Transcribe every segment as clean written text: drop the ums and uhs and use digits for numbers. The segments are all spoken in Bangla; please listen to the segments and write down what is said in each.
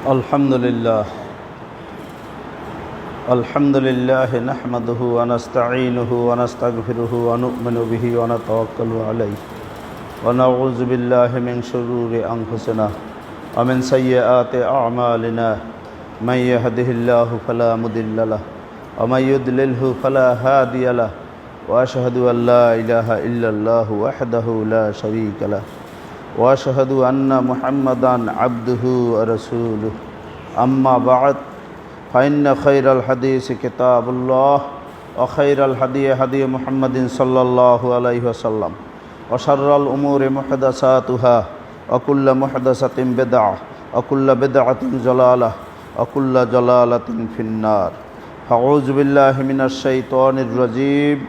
अल्हम्दुलिल्लाह नहमदुहु व नस्तईनुहु व नस्तगफिरुहु व नु'मिनु बिहि व नतवक्कलु अलैहि व नऊज़ु बिल्लाहि मिन शुरूरि अंफुसिना व मिन सय्यिआति अअमालिना मन यहदिहिल्लाहु फला मुदिल्ल लहु व मन युद्लिल्हु फला हादिय लहु व अशहदु अन ला इलाहा इल्लल्लाहु वहदहु ला शरीका लहु व अशहदु अन्ना मुहम्मदन अब्दुहु व रसूलुहु अम्मा बअद फ़इन्न खैरल हदीस किताबुल्लाह व खैरल हदी हदी मुहम्मदिन सल्लल्लाहु अलैहि वसल्लम व शर्रल उमूरि मुहदसातुहा व कुल्लु मुहदसतिन बिदअह व कुल्लु बिदअतिन ज़लालह व कुल्लु ज़लालतिन फिन्नार। अऊज़ु बिल्लाहि मिनश शैतानिर रजीम।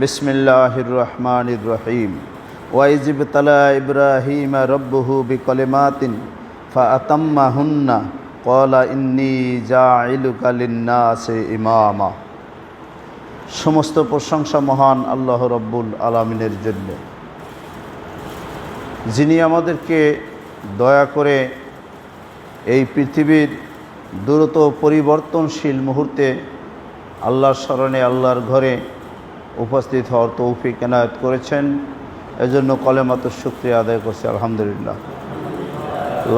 बिस्मिल्लाहिर रहमानिर रहीम। व इज़ इब्तला इब्राहीम रब्बुहु बिकलिमातिन फ़अतम्महुन्ना क़ाला इन्नी जाइलुका लिन्नासि इमामा। समस्त प्रशंसा महान आल्लाह रब्बुल आलामीনের জন্য, যিনি আমাদেরকে দয়া করে এই পৃথিবীর দ্রুত পরিবর্তনশীল মুহূর্তে আল্লাহর স্মরণে আল্লাহর ঘরে উপস্থিত হওয়ার তৌফিক এনায়েত করেছেন। এজন্য কলেমাতুশ শুকরিয়া আদায় করছি আলহামদুলিল্লাহ।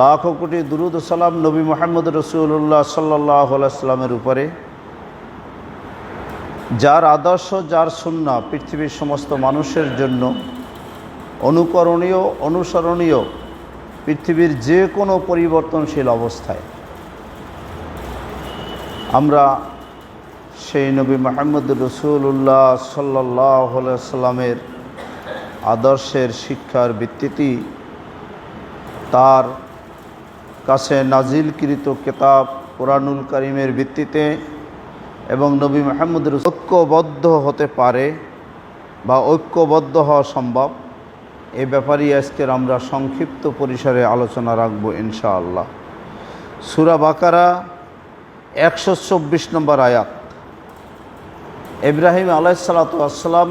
লাখো কোটি দুরুদ ও সালাম নবী মুহাম্মদ রাসূলুল্লাহ সাল্লাল্লাহু আলাইহি ওয়াসাল্লামের উপরে, যার আদর্শ যার সুন্নাহ পৃথিবীর সমস্ত মানুষের জন্য অনুকরণীয় অনুসরণীয়। পৃথিবীর যে কোনো পরিবর্তনশীল অবস্থায় আমরা সেই নবী মুহাম্মদ রাসূলুল্লাহ সাল্লাল্লাহু আলাইহি ওয়াসাল্লামের আদর্শের শিক্ষার ভিত্তিতে তার কাছে নাজিলকৃত কিতাব কোরআনুল কারীমের ভিত্তিতে এবং নবী মুহাম্মদ ঐক্যবদ্ধ হতে পারে বা ঐক্যবদ্ধ হওয়া সম্ভব, এ ব্যাপারেই আজকের আমরা সংক্ষিপ্ত পরিসরে আলোচনা রাখব ইনশাআল্লাহ। সূরা বাকারা 124 নম্বর আয়াত। ইব্রাহিম আলাইহিস সালাতু ওয়াস সালাম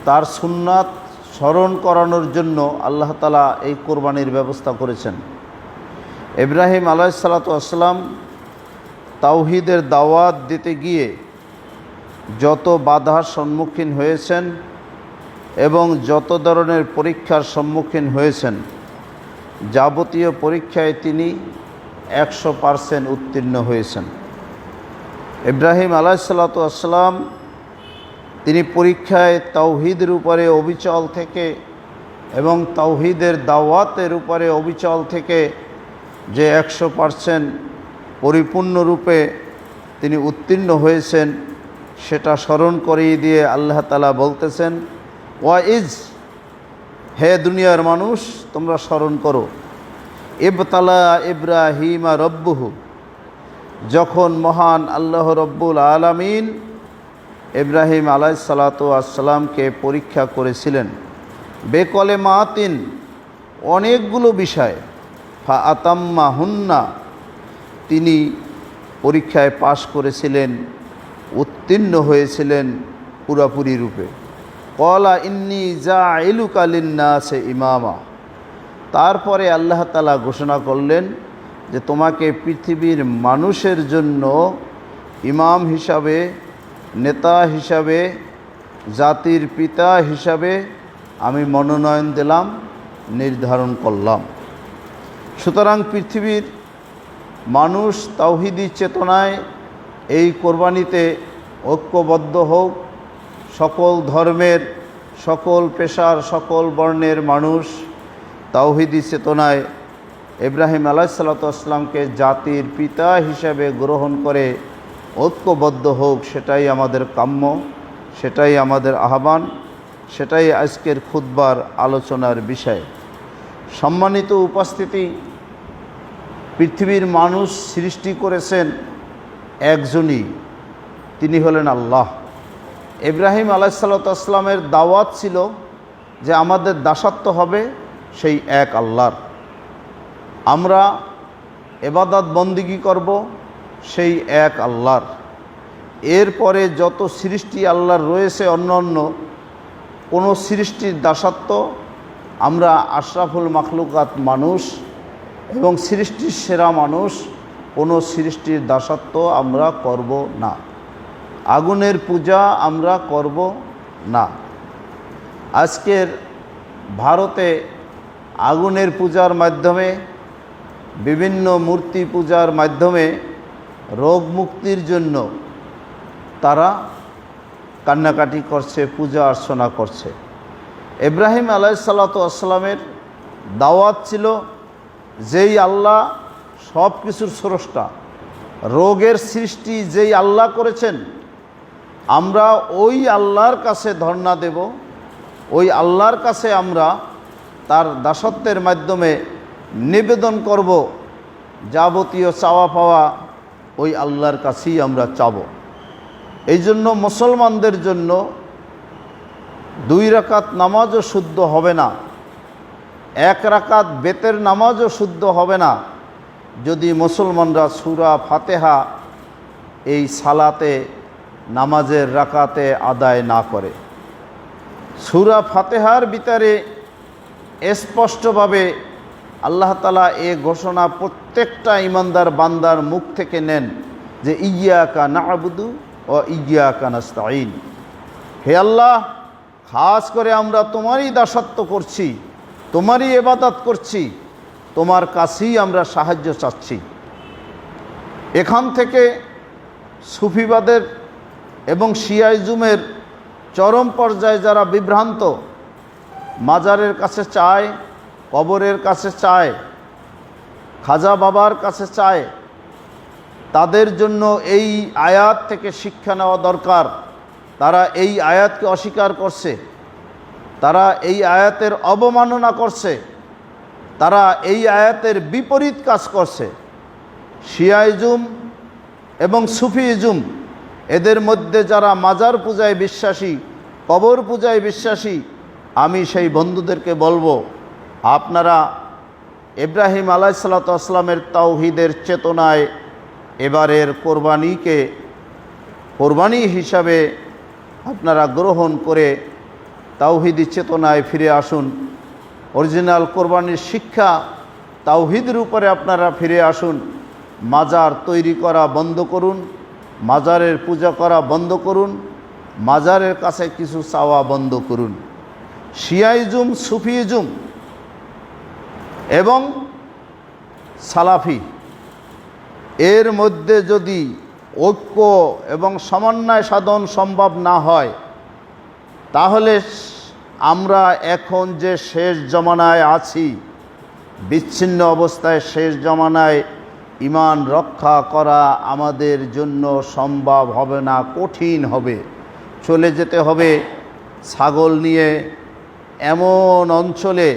তার সুন্নাত স্মরণ করানোর জন্য আল্লাহ তাআলা এই কোরবানির ব্যবস্থা করেছেন। ইব্রাহিম আলাইহিস সালাতু ওয়াস সালাম তাওহীদের দাওয়াত দিতে গিয়ে যত বাধার সম্মুখীন হয়েছেন এবং যত ধরনের পরীক্ষার সম্মুখীন হয়েছেন, যাবতীয় পরীক্ষায় তিনি 100% উত্তীর্ণ হয়েছেন। ইব্রাহিম আলাইহিস সালাতু ওয়াস সালাম তিনি পরীক্ষায় তাওহীদের উপরে অবিচল থেকে এবং তাওহীদের দাওয়াতের উপরে অবিচল থেকে যে 100% পরিপূর্ণরূপে তিনি উত্তীর্ণ হয়েছেন, সেটা স্মরণ করিয়ে দিয়ে আল্লাহ তাআলা বলতেছেন, ওয়াইজ, হে দুনিয়ার মানুষ তোমরা স্মরণ করো, ইবতালা ইব্রাহিমা রব্বুহু, যখন মহান আল্লাহ রব্বুল আলামিন ইব্রাহিম আলাইহিস সালাতু ওয়াস সালামকে পরীক্ষা করেছিলেন বেকলেমাতিন, অনেকগুলো বিষয়, ফাআতাম্মাহুন্না, তিনি পরীক্ষায় পাশ করেছিলেন, উত্তীর্ণ হয়েছিলেন পুরাপুরি রূপে। ক্বালা ইন্নী জাইলুকা লিন্নাসি ইমামা, তারপরে আল্লাহ তাআলা ঘোষণা করলেন যে তোমাকে পৃথিবীর মানুষের জন্য ইমাম হিসাবে, নেতা হিসাবে, জাতির পিতা হিসাবে আমি মনোনয়ন দিলাম, নির্ধারণ করলাম। সুতরাং পৃথিবীর মানুষ তাওহীদি চেতনায় এই কোরবানিতে ঐক্যবদ্ধ হোক। সকল ধর্মের, সকল পেশার, সকল বর্ণের মানুষ তাওহীদি চেতনায় ইব্রাহিম আলাইহিস সালাতু ওয়াস সালামকে জাতির পিতা হিসাবে গ্রহণ করে ঐক্যবদ্ধ হোক, সেটাই আমাদের কাম্য, সেটাই আমাদের আহ্বান, সেটাই আজকের খুতবার আলোচনার বিষয়। সম্মানিত উপস্থিতি, পৃথিবীর মানুষ সৃষ্টি করেছেন একজনই, তিনি হলেন আল্লাহ। ইব্রাহিম আলাইহিস সালাতু ওয়াস সালামের দাওয়াত ছিল যে আমাদের দাসত্ব হবে সেই এক আল্লাহর, আমরা ইবাদত বন্দেগী করব সেই এক আল্লাহর। এরপরে যত সৃষ্টি আল্লাহর রয়েছে অন্য অন্য কোনো সৃষ্টির দাসত্ব আমরা আশরাফুল মাখলুকাত মানুষ এবং সৃষ্টির সেরা মানুষ, কোনো সৃষ্টির দাসত্ব আমরা করব না, আগুনের পূজা আমরা করব না। আজকের ভারতে আগুনের পূজার মাধ্যমে, বিভিন্ন মূর্তি পূজার মাধ্যমে রোগ মুক্তির জন্য তারা কান্নাকাটি করছে, পূজা অর্চনা করছে। ইব্রাহিম আলাইহিসসালাতু ওয়াসসালামের দাওয়াত ছিল, যেই আল্লাহ সব কিছুর স্রষ্টা, রোগের সৃষ্টি যেই আল্লাহ করেছেন, আমরা ওই আল্লাহর কাছে ধর্ণা দেব, ওই আল্লাহর কাছে আমরা তার দাসত্বের মাধ্যমে নিবেদন করব, যাবতীয় চাওয়া পাওয়া ওই আল্লাহর কাছেই আমরা চাব। এই জন্য মুসলমানদের জন্য 2 রাকাত নামাজও শুদ্ধ হবে না, 1 রাকাত বেতের নামাজও শুদ্ধ হবে না যদি মুসলমানরা সূরা ফাতিহা এই সালাতে, নামাজের রাকাতে আদায় না করে। সূরা ফাতিহার ভিতরে স্পষ্টভাবে আল্লাহ তাআলা এ ঘোষণা প্রত্যেকটা ঈমানদার বান্দার মুখ থেকে নেন যে ইয়্যাকা না'বুদু ও ইয়্যাকা নাস্তাঈন, হে আল্লাহ, খাস করে আমরা তোমারই দাসত্ব করছি, তোমারই ইবাদত করছি, তোমার কাছেই আমরা সাহায্য চাচ্ছি। এখান থেকে সুফিবাদের এবং শিয়াইজমের চরম পর্যায়ে যারা বিভ্রান্ত, মাজারের কাছে চায়, কবরের কাছে চায়, খাজা বাবার কাছে চায়, তাদের জন্য এই আয়াত থেকে শিক্ষা নেওয়া দরকার। তারা এই আয়াতকে অস্বীকার করছে, তারা এই আয়াতের অবমাননা করছে, তারা এই আয়াতের বিপরীত কাজ করছে। শিয়াইজম এবং সুফিইজম, এদের মধ্যে যারা মাজার পূজায় বিশ্বাসী, কবর পূজায় বিশ্বাসী, আমি সেই বন্ধুদেরকে বলবো, আপনারা ইব্রাহিম আলাইহিসসালাতু ওয়াসসালামের তাওহীদের চেতনায় এবারের কোরবানি হিসাবে আপনারা গ্রহণ করে তাওহীদি চেতনায় ফিরে আসুন। অরিজিনাল কোরবানির শিক্ষা তাওহীদের উপরে আপনারা ফিরে আসুন। মাজার তৈরি করা বন্ধ করুন, মাজারের পূজা করা বন্ধ করুন, মাজারের কাছে কিছু চাওয়া বন্ধ করুন। শিয়াইজম, সুফিইজম এবং সালাফি, এর মধ্যে যদি ঐক্য এবং সমন্বয় সাধন সম্ভব না হয়, তাহলে আমরা এখন যে শেষ জমানায় আছি, বিচ্ছিন্ন অবস্থায় শেষ জমানায় ঈমান রক্ষা করা আমাদের জন্য সম্ভব হবে না, কঠিন হবে। চলে যেতে হবে ছাগল নিয়ে এমন অঞ্চলে,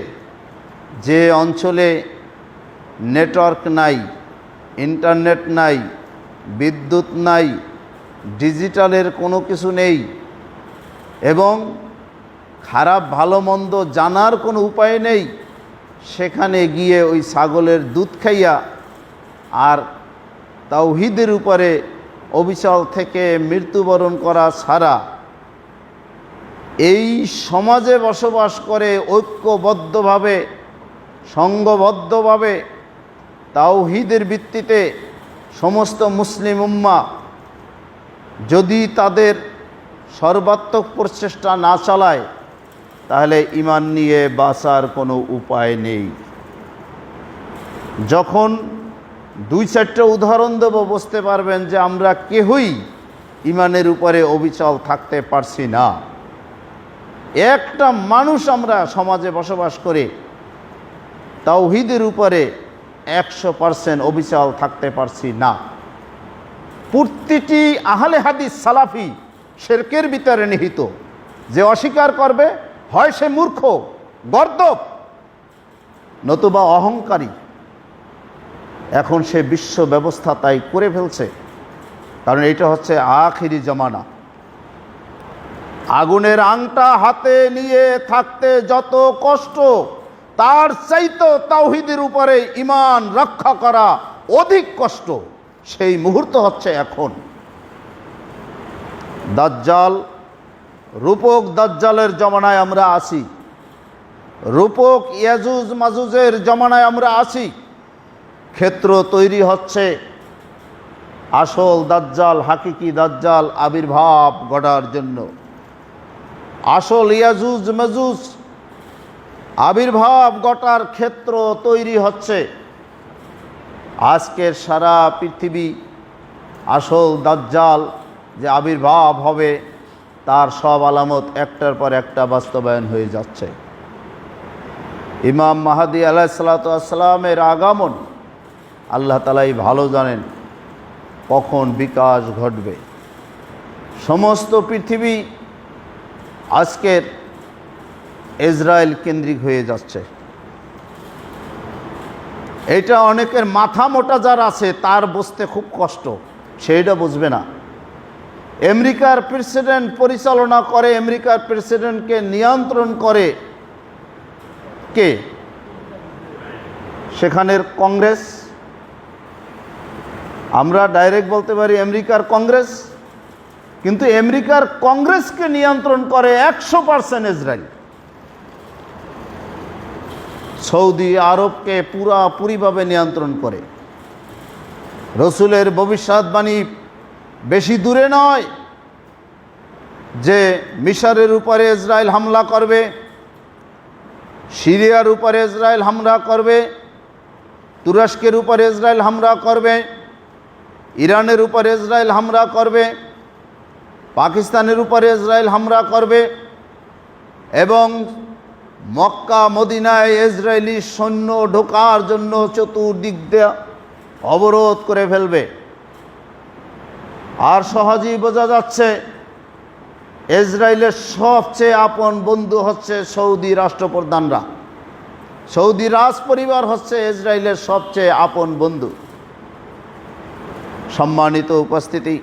যে অঞ্চলে নেটওয়ার্ক নাই, ইন্টারনেট নাই, বিদ্যুৎ নাই, ডিজিটালের কোনো কিছু নেই, এবং খারাপ ভালো মন্দ জানার কোনো উপায় নেই। সেখানে গিয়ে ওই ছাগলের দুধ খাইয়া আর তাওহীদের উপরে অবিচল থেকে মৃত্যুবরণ করা ছাড়া এই সমাজে বসবাস করে ঐক্যবদ্ধভাবে, সংঘবদ্ধভাবে তাওহীদের ভিত্তিতে সমস্ত মুসলিম উম্মাহ যদি তাদের সর্বাত্মক প্রচেষ্টা না চালায়, তাহলে ঈমান নিয়ে বাঁচার কোনো উপায় নেই। যখন 2-4টা উদাহরণ দেব, বুঝতে পারবেন যে আমরা কেউই ঈমানের উপরে অবিচল থাকতে পারছি না। একটা মানুষ আমরা সমাজে বসবাস করে তাওহীদের উপরে 100% অবিচল থাকতে পারছি না। প্রতিটি আহলে হাদিস সালাফি শিরকের ভিতরে নিহিত। যে অস্বীকার করবে, হয় সে মূর্খ, গর্দভ, নতুবা অহংকারী। এখন সে বিশ্ব ব্যবস্থা তাই করে ফেলছে, কারণ এটা হচ্ছে আখিরি জামানা। আগুনের আংটা হাতে নিয়ে থাকতে যত কষ্ট, তার চাইতে তাওহীদের উপরে ঈমান রক্ষা করা অধিক কষ্ট। সেই মুহূর্ত হচ্ছে এখন। দাজ্জাল, রূপক দাজ্জালের জমানায় আমরা আছি, রূপক ইয়াজুজ মাজুজের জমানায় আমরা আছি। ক্ষেত্র তৈরি হচ্ছে আসল দাজ্জাল, হাকিকি দাজ্জাল আবির্ভাব ঘটার জন্য। আসল ইয়াজুজ মাজুজ আবির্ভাব ঘটার ক্ষেত্র তৈরি হচ্ছে। আজকের সারা পৃথিবী আসল দাজ্জাল যে আবির্ভাব হবে তার সব আলামত একটার পর একটা বাস্তবায়ন হয়ে যাচ্ছে। ইমাম মাহদী আলাইহিসসালাতু ওয়াসসালামের আগমন আল্লাহ তাআলাই ভালো জানেন কখন বিকাশ ঘটবে। সমস্ত পৃথিবী আজকের ইসরায়েল কেন্দ্রিক হয়ে যাচ্ছে। এটা অনেকের মাথা মোটা যার আছে তার বুঝতে খুব কষ্ট, সেইটা বুঝবে না। আমেরিকার প্রেসিডেন্ট পরিচালনা করে, আমেরিকার প্রেসিডেন্টকে নিয়ন্ত্রণ করে কে? সেখানের কংগ্রেস। আমরা ডাইরেক্ট বলতে পারি আমেরিকার কংগ্রেস, কিন্তু আমেরিকার কংগ্রেসকে নিয়ন্ত্রণ করে 100% ইসরায়েল। সৌদি আরবকে পুরাপুরিভাবে নিয়ন্ত্রণ করে। রসুলের ভবিষ্যৎবাণী বেশি দূরে নয় যে মিশরের উপরে ইসরায়েল হামলা করবে, সিরিয়ার উপরে ইসরায়েল হামলা করবে, তুরস্কের উপরে ইসরায়েল হামলা করবে, ইরানের উপরে ইসরায়েল হামলা করবে, পাকিস্তানের উপরে ইসরায়েল হামলা করবে এবং মক্কা মদিনায় ইসরায়েলি সৈন্য ঢোকার জন্য চতুর্দিক দিয়ে অবরোধ করে ফেলবে। আর সহজেই বোঝা যাচ্ছে ইসরায়েলের সবচেয়ে আপন বন্ধু হচ্ছে সৌদি রাষ্ট্রপ্রধানরা। সৌদি রাজ পরিবার হচ্ছে ইসরায়েলের সবচেয়ে আপন বন্ধু। সম্মানিত উপস্থিতি,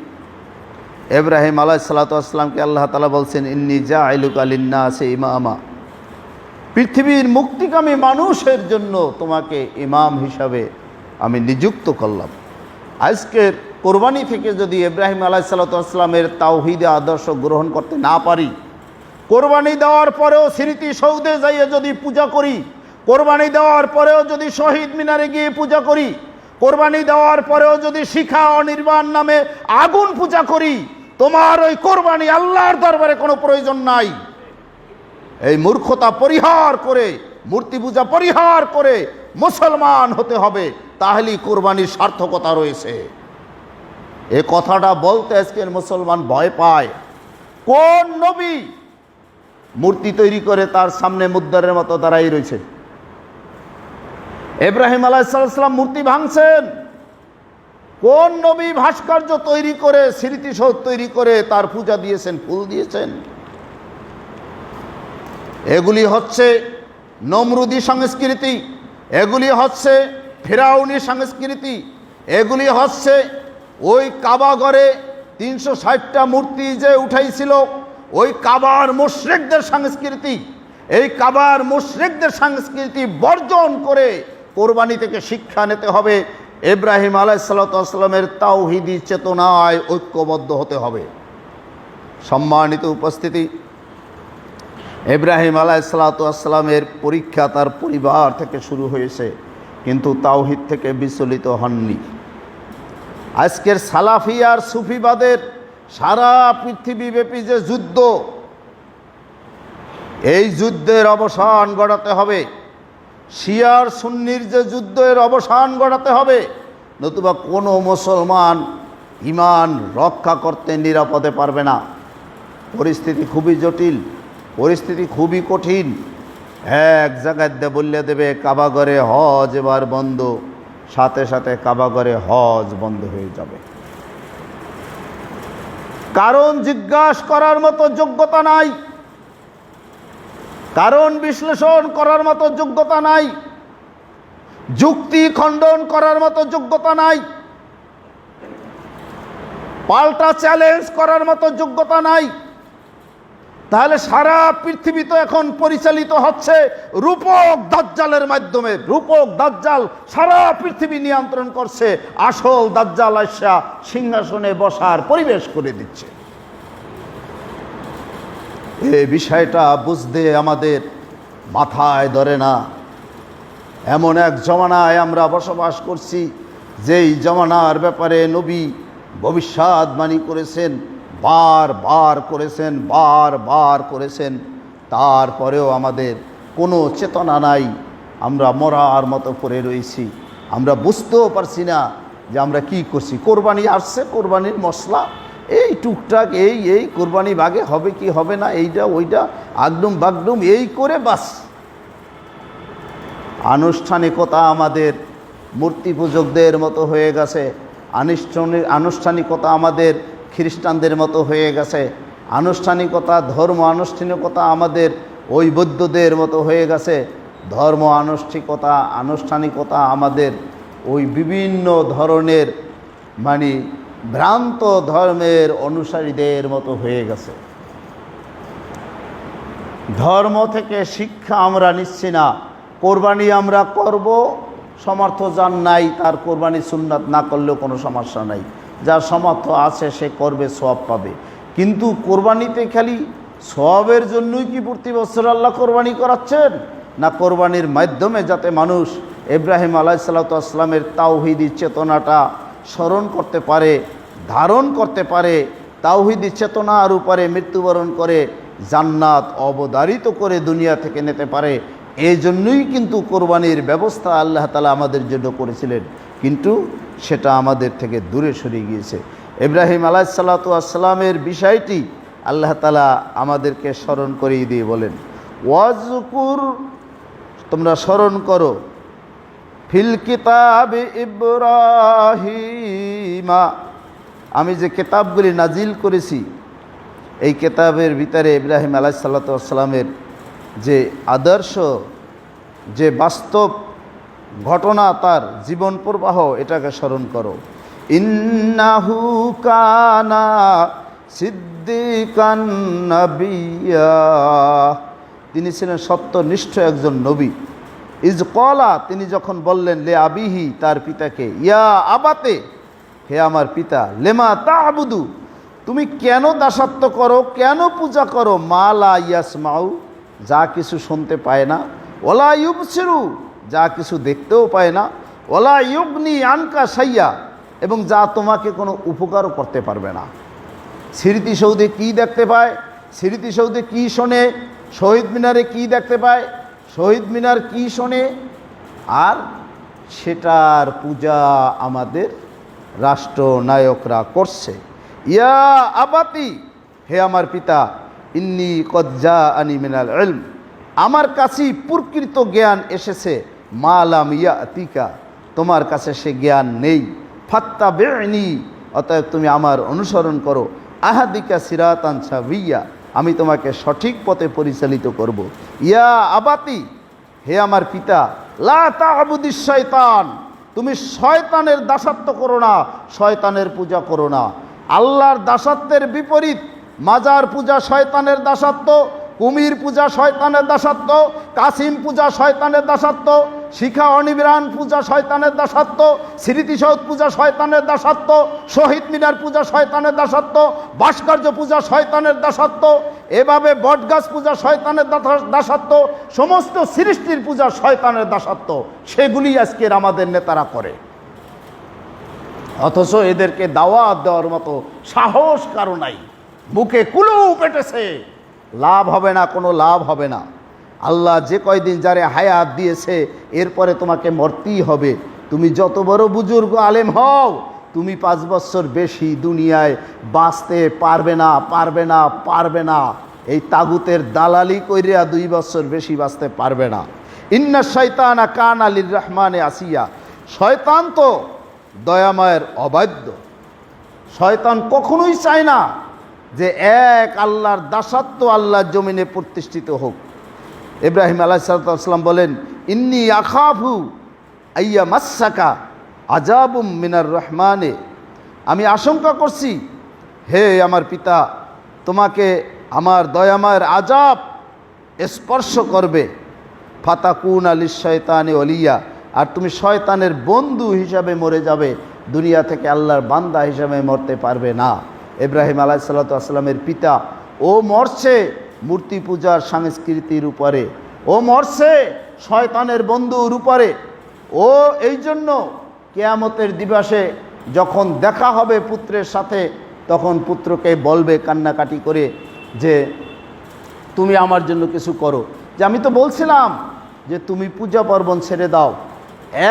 ইব্রাহিম আলাইহিসসালাতু ওয়াসসালামকে আল্লাহ তাআলা বলছেন, ইন্নী জাইলুকা লিন্নাসি ইমামা, পৃথিবীর মুক্তিকামী মানুষের জন্য তোমাকে ইমাম হিসাবে আমি নিযুক্ত করলাম। আজকের কোরবানি থেকে যদি ইব্রাহিম আলাইহিসসালাতু ওয়াসসালামের তাওহীদে আদর্শ গ্রহণ করতে না পারি, কোরবানি দেওয়ার পরেও স্মৃতিসৌধে যাইয়ে যদি পূজা করি, কোরবানি দেওয়ার পরেও যদি শহীদ মিনারে গিয়ে পূজা করি, কোরবানি দেওয়ার পরেও যদি শিখা অনির্বাণ নামে আগুন পূজা করি, তোমার ওই কোরবানি আল্লাহর দরবারে কোনো প্রয়োজন নাই। এই মূর্খতা পরিহার করে, মূর্তি পূজা পরিহার করে মুসলমান হতে হবে, তাহলেই কোরবানির সার্থকতা রয়েছে। এ কথাটা বলতে আজকের মুসলমান ভয় পায়। কোন নবী মূর্তি তৈরি করে তার সামনে মুদ্রার মতো দাঁড়াই রয়েছে? ইব্রাহিম আলাইহিস সালাম মূর্তি ভাঙছেন। কোন নবী ভাস্কর্য তৈরি করে, স্মৃতিসৌধ তৈরি করে তার পূজা দিয়েছেন, ফুল দিয়েছেন? এগুলি হচ্ছে নমরুদি সংস্কৃতি, এগুলি হচ্ছে ফেরাউনি সংস্কৃতি, এগুলি হচ্ছে ওই কাবাঘরে 360টা মূর্তি যে উঠাইছিল ওই কাবার মুশরিকদের সংস্কৃতি। এই কাবার মুশরিকদের সংস্কৃতি বর্জন করে কোরবানি থেকে শিক্ষা নিতে হবে। ইব্রাহিম আলাইহিসসালাতু ওয়াসসালামের তাওহীদি চেতনায় ঐক্যবদ্ধ হতে হবে। সম্মানিত উপস্থিতি, ইব্রাহিম আলাইহিসসালাতু ওয়াসসালামের পরীক্ষা তার পরিবার থেকে শুরু হয়েছে, কিন্তু তাওহীদ থেকে বিচলিত হননি। আজকের সালাফি আর সুফিবাদের সারা পৃথিবীব্যাপী যে যুদ্ধ, এই যুদ্ধের অবসান ঘটাতে হবে। শিয়ার সুন্নির যে যুদ্ধের অবসান ঘটাতে হবে, নতুবা কোনো মুসলমান ঈমান রক্ষা করতে নিরাপদে পারবে না। পরিস্থিতি খুবই জটিল, পরিস্থিতি খুবই কঠিন। এক জায়গায় বললে দেবে কাবাঘরে হজ এবার বন্ধ, সাথে সাথে কাবাঘরে হজ বন্ধ হয়ে যাবে। কারণ জিজ্ঞাসা করার মতো যোগ্যতা নাই, কারণ বিশ্লেষণ করার মতো যোগ্যতা নাই, যুক্তি খণ্ডন করার মতো যোগ্যতা নাই, পাল্টা চ্যালেঞ্জ করার মতো যোগ্যতা নাই। তাহলে সারা পৃথিবী তো এখন পরিচালিত হচ্ছে রূপক দাজ্জালের মাধ্যমে। রূপক দাজ্জাল সারা পৃথিবী নিয়ন্ত্রণ করছে, আসল দাজ্জাল আইসা সিংহাসনে বসার পরিবেশ করে দিচ্ছে। এই বিষয়টা বুঝতে আমাদের মাথায় ধরে না। এমন এক জমানায় আমরা বসবাস করছি, যেই জমানার ব্যাপারে নবী ভবিষ্যদ্বাণী করেছেন, বারবার করেছেন। তারপরেও আমাদের কোনো চেতনা নাই, আমরা মরার মতো পড়ে রয়েছি। আমরা বুঝতেও পারছি না যে আমরা কি করছি। কোরবানি আসছে, কোরবানির মশলা এই টুকটাক এই কোরবানি বাগে হবে কি হবে না, এইটা ওইটা আগডুম বাগডুম এই করে বাস। আনুষ্ঠানিকতা আমাদের মূর্তি পূজকদের মতো হয়ে গেছে, আনুষ্ঠানিকতা আমাদের খ্রিস্টানদের মতো হয়ে গেছে, আনুষ্ঠানিকতা ধর্ম আনুষ্ঠানিকতা আমাদের ওই বৌদ্ধদের মতো হয়ে গেছে, ধর্ম আনুষ্ঠানিকতা আমাদের ওই বিভিন্ন ধরনের ভ্রান্ত ধর্মের অনুসারীদের মতো হয়ে গেছে। ধর্ম থেকে শিক্ষা আমরা নিচ্ছি না। কোরবানি আমরা করব, সমর্থ যার নাই তার কোরবানি সুন্নাত না করলেও কোনো সমস্যা নাই, যার সমর্থ আছে সে করবে, সওয়াব পাবে। কিন্তু কোরবানিতে খালি সওয়াবের জন্যই কি প্রতি বছর আল্লাহ কোরবানি করাচ্ছেন? না, কোরবানির মাধ্যমে যাতে মানুষ ইব্রাহিম আলাইহিসসালামের তাওহীদি চেতনাটা স্মরণ করতে পারে, ধারণ করতে পারে, তাওহীদি চেতনার উপরে মৃত্যুবরণ করে জান্নাত অবধারিত করে দুনিয়া থেকে নিতে পারে। এই জন্যই কিন্তু কোরবানির ব্যবস্থা আল্লাহ তাআলা আমাদের জন্য করেছিলেন, কিন্তু সেটা আমাদের থেকে দূরে সরে গিয়েছে। ইব্রাহিম আলাইহিসসালামের বিষয়টি আল্লাহ তাআলা আমাদেরকে স্মরণ করিয়ে দিয়ে বলেন, ওয়াজকুর, তোমরা স্মরণ করো, ফিল কিতাবে ইব্রাহিমা, আমি যে কিতাবগুলি নাজিল করেছি এই কিতাবের ভিতরে ইব্রাহিম আলাইহিসসালামের যে আদর্শ, যে বাস্তব ঘটনা, তার জীবন প্রবাহ, এটাকে স্মরণ করো। ইন্নাহু কানা সিদ্দিকান নাবিয়্যা, তিনি ছিলেন সত্যনিষ্ঠ একজন নবী। ইজ ক্বালা, তিনি যখন বললেন, লে আবিহি, তার পিতাকে, ইয়া আবাতে, হে আমার পিতা, লেমা তা'বুদু, তুমি কেন দাসত্ব করো, কেন পূজা করো, মা লা ইয়াসমাউ, যা কিছু শুনতে পায় না, ওয়ালা ইউবসিরু, যা কিছু দেখতেও পায় না, ওয়ালা ইউগনি আনকা শাইয়া, এবং যা তোমাকে কোনো উপকারও করতে পারবে না। স্মৃতিসৌধে কি দেখতে পায়, স্মৃতিসৌধে কি শোনে, শহীদ মিনারে কি দেখতে পায়, শহীদ মিনার কি শোনে, আর সেটার পূজা আমাদের রাষ্ট্রনায়করা করছে। ইয়া আবাতি, হে আমার পিতা, ইন্নী কদ জাআনি মিনাল ইলম, আমার কাছেই প্রকৃত জ্ঞান এসেছে, মা লাম ইয়াতিকা, তোমার কাছে সে জ্ঞান নেই। ফাত্তাবি'নি, অতএব তুমি আমার অনুসরণ করো। আহাদিকা সিরাতান সাবিয়্যা, আমি তোমাকে সঠিক পথে পরিচালিত করব। ইয়া আবাতি, হে আমার পিতা, লা তা'বুদিশ শয়তান, তুমি শয়তানের দাসত্ব করো না, শয়তানের পূজা করো না। আল্লাহর দাসত্বের বিপরীত মাজার পূজা শয়তানের দাসত্ব, কুমির পূজা শয়তানের দাসত্ব, কাসিম পূজা শয়তানের দাসত্ব, শিখা অনিবিরান পূজা শয়তানের দাসত্ব, স্মৃতিসৌধ পূজা শয়তানের দাসত্ব, শহীদ মিনার পূজা শয়তানের দাসত্ব, ভাস্কর্য পূজা শয়তানের দাসত্ব, এভাবে বটগাছ পূজা শয়তানের দাসত্ব, সমস্ত সৃষ্টির পূজা শয়তানের দাসত্ব, সেগুলি আজকের আমাদের নেতারা করে। অথচ এদেরকে দাওয়াত দেওয়ার মতো সাহস কারো নাই, মুখে কুলুপ এঁটেছে, লাভ হবে না, কোনো লাভ হবে না। আল্লাহ যে কয়দিন যারে হায়াত দিয়েছে, এরপরে তোমাকে মরতেই হবে। তুমি যত বড় বুজুর্গ আলেম হও, তুমি 5 বছর বেশি দুনিয়ায় বাঁচতে পারবে না। এই তাগুতের দালালি কইরা 2 বছর বেশি বাঁচতে পারবে না। ইন্না শাইতানা কানা লির রহমানে আসিয়া, শয়তান তো দয়াময়ের অবাধ্য। শয়তান কখনোই চায় না যে এক আল্লাহর দাসত্ব আল্লাহর জমিনে প্রতিষ্ঠিত হোক। ইব্রাহিম আলাইহিসসালাম বলেন, ইন্নী আখাফু আইয়া মাসসাকা আযাবুম মিনার রহমানে, আমি আশঙ্কা করছি হে আমার পিতা, তোমাকে আমার দয়াময়ের আযাব স্পর্শ করবে। ফাতাকুনা লিশ শয়তানি ওলিয়া, আর তুমি শয়তানের বন্ধু হিসাবে মরে যাবে, দুনিয়া থেকে আল্লাহর বান্দা হিসাবে মরতে পারবে না। ইব্রাহিম আলাইহিসসালামের পিতা, ও মরছে মূর্তি পূজার সংস্কৃতির উপরে, ও মরছে শয়তানের বন্ধুর উপরে। ও এই জন্য কিয়ামতের দিবসে যখন দেখা হবে পুত্রের সাথে, তখন পুত্রকে বলবে কান্নাকাটি করে যে তুমি আমার জন্য কিছু করো, যে আমি তো বলছিলাম যে তুমি পূজা পার্বণ ছেড়ে দাও,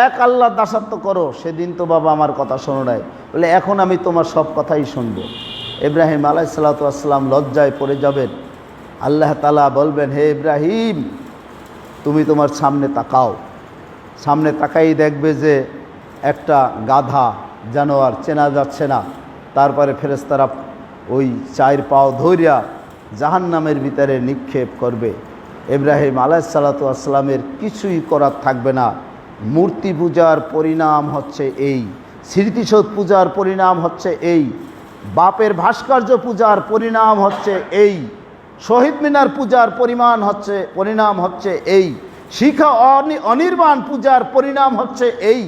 এক আল্লাহর দাসত্ব করো, সেদিন তো বাবা আমার কথা শোনো নাই, বলে এখন আমি তোমার সব কথাই শুনবো। ইব্রাহিম আলাইহিসসালাতু ওয়াসসালাম লজ্জায় পড়ে যাবেন। আল্লাহ তাআলা বলবেন, হে ইব্রাহিম তুমি তোমার সামনে তাকাও। সামনে তাকাই দেখবে যে একটা গাধা জানোয়ার, চেনা যাচ্ছে না। তারপরে ফেরেশতারা ওই চার পাও ধইরা জাহান্নামের ভিতরে নিক্ষেপ করবে। ইব্রাহিম আলাইহিসসালাতু ওয়াসসালামের কিছুই করার থাকবে না। মূর্তি পূজার পরিণাম হচ্ছে এই, স্মৃতিসৌধ পূজার পরিণাম হচ্ছে এই, বাপের ভাস্কর্য পূজার পরিণাম হচ্ছে এই, শহীদ মিনার পূজার পরিণাম হচ্ছে এই, শিখা অনির্বাণ পূজার পরিণাম হচ্ছে এই।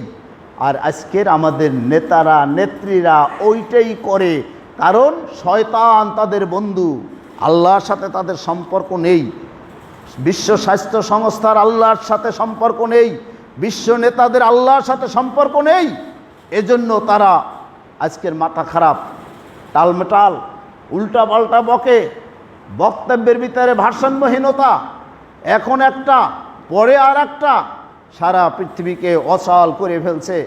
আর আজকের আমাদের নেতারা নেত্রীরা ওইটাই করে, কারণ শয়তান তাদের বন্ধু, আল্লাহর সাথে তাদের সম্পর্ক নেই, বিশ্ব স্বাস্থ্য সংস্থার আল্লাহর সাথে সম্পর্ক নেই, বিশ্ব নেতাদের আল্লাহর সাথে সম্পর্ক নেই। এজন্য তারা আজকের মাথা খারাপ, টালমেটাল, উল্টা পাল্টা বকে, বক্তব্যের ভিতরে ভারসাম্যহীনতা, এখন একটা পরে আর একটা, সারা পৃথিবীকে অচল করে ফেলছে।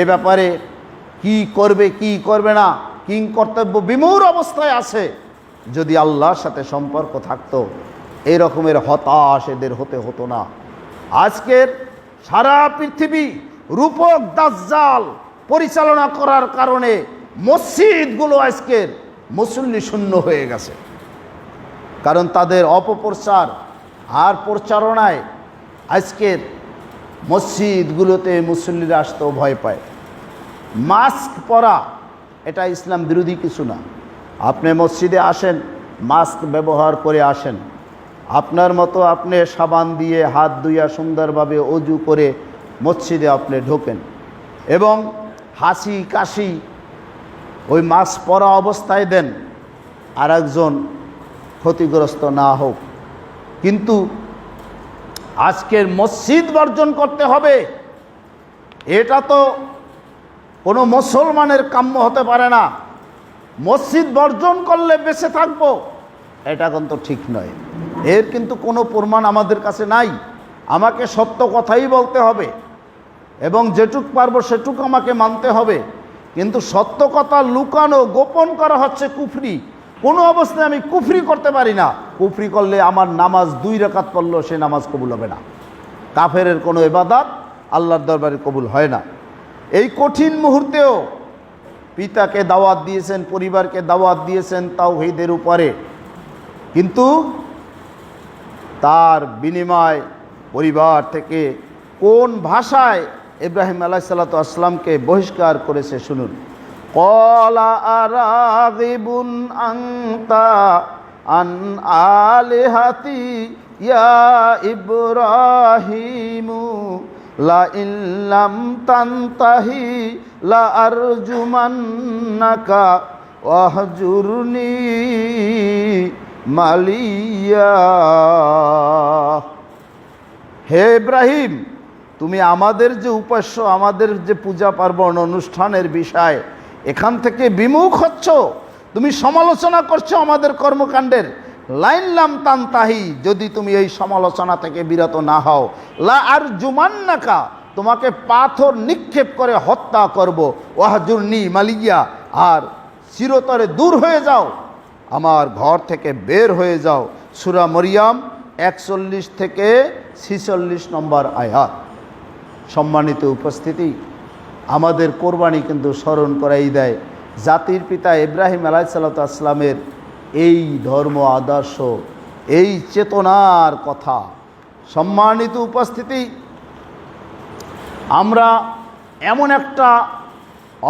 এ ব্যাপারে কি করবে কি করবে না, কিং কর্তব্য বিমূঢ় অবস্থায় আছে। যদি আল্লাহর সাথে সম্পর্ক থাকতো, এই রকমের হতাশ এদের হতে হতো না। আজকের সারা পৃথিবী রূপক দাজ্জাল পরিচালনা করার কারণে মসজিদগুলো আজকের মুসল্লি শূন্য হয়ে গেছে, কারণ তাদের অপপ্রচার আর প্রচারণায় আজকের মসজিদগুলোতে মুসল্লিরা আসতেও ভয় পায়। মাস্ক পরা এটা ইসলাম বিরোধী কিছু না। আপনি মসজিদে আসেন, মাস্ক ব্যবহার করে আসেন, আপনার মতো আপনি সাবান দিয়ে হাত ধুইয়া সুন্দরভাবে অজু করে মসজিদে আপনি ঢোকেন, এবং হাসি কাশি ওই মাস্ক পরা অবস্থায় দেন, আর একজন ক্ষতিগ্রস্ত না হোক। কিন্তু আজকের মসজিদ বর্জন করতে হবে, এটা তো কোনো মুসলমানের কাম্য হতে পারে না। মসজিদ বর্জন করলে বেঁচে থাকবো, এটা কিন্তু ঠিক নয়। এর কিন্তু কোনো প্রমাণ আমাদের কাছে নাই। আমাকে সত্য কথাই বলতে হবে, এবং যেটুক পারবো সেটুক আমাকে মানতে হবে। কিন্তু সত্য কথা লুকানো, গোপন করা হচ্ছে কুফরি। কোনো অবস্থায় আমি কুফরি করতে পারি না। কুফরি করলে আমার নামাজ 2 রাকাত পড়লেও সে নামাজ কবুল হবে না। কাফেরের কোনো ইবাদত আল্লাহর দরবারে কবুল হয় না। এই কঠিন মুহূর্তেও পিতাকে দাওয়াত দিয়েছেন, পরিবারকে দাওয়াত দিয়েছেন তাওহীদের উপরে, কিন্তু তার বিনিময় পরিবার থেকে কোন ভাষায় ইব্রাহিম আলাইহিসসালাতু ওয়াসসালামকে বহিষ্কার করেছে শুনুন। ক্বালা আরাগিবুন আনতা আন আলিহাতি ইয়া ইব্রাহিমু লা ইল্লাম তানতাহি লা আরজুমান্নাকা ওয়াহজুরনি মালিয়া। হে ইব্রাহিম, তুমি আমাদের যে উপাস্য, আমাদের যে পূজা পার্বণ অনুষ্ঠানের বিষয়, এখান থেকে বিমুখ হচ্ছ, তুমি সমালোচনা করছো আমাদের কর্মকাণ্ডের। লাইল্লাম তানতাহি, যদি তুমি এই সমালোচনা থেকে বিরত না হও, লা আরজুমান্নাকা, তোমাকে পাথর নিক্ষেপ করে হত্যা করব, ওয়াহজুরনি মালিয়া, আর চিরতরে দূর হয়ে যাও, আমার ঘর থেকে বের হয়ে যাও। সূরা মরিয়ম 41 থেকে 46 নম্বর আয়াত। সম্মানিত উপস্থিতি, আমাদের কোরবানি কিন্তু স্মরণ করাই দেয় জাতির পিতা ইব্রাহিম আলাইহিসসালাতু ওয়াসসালামের এই ধর্ম আদর্শ, এই চেতনার কথা। সম্মানিত উপস্থিতি, আমরা এমন একটা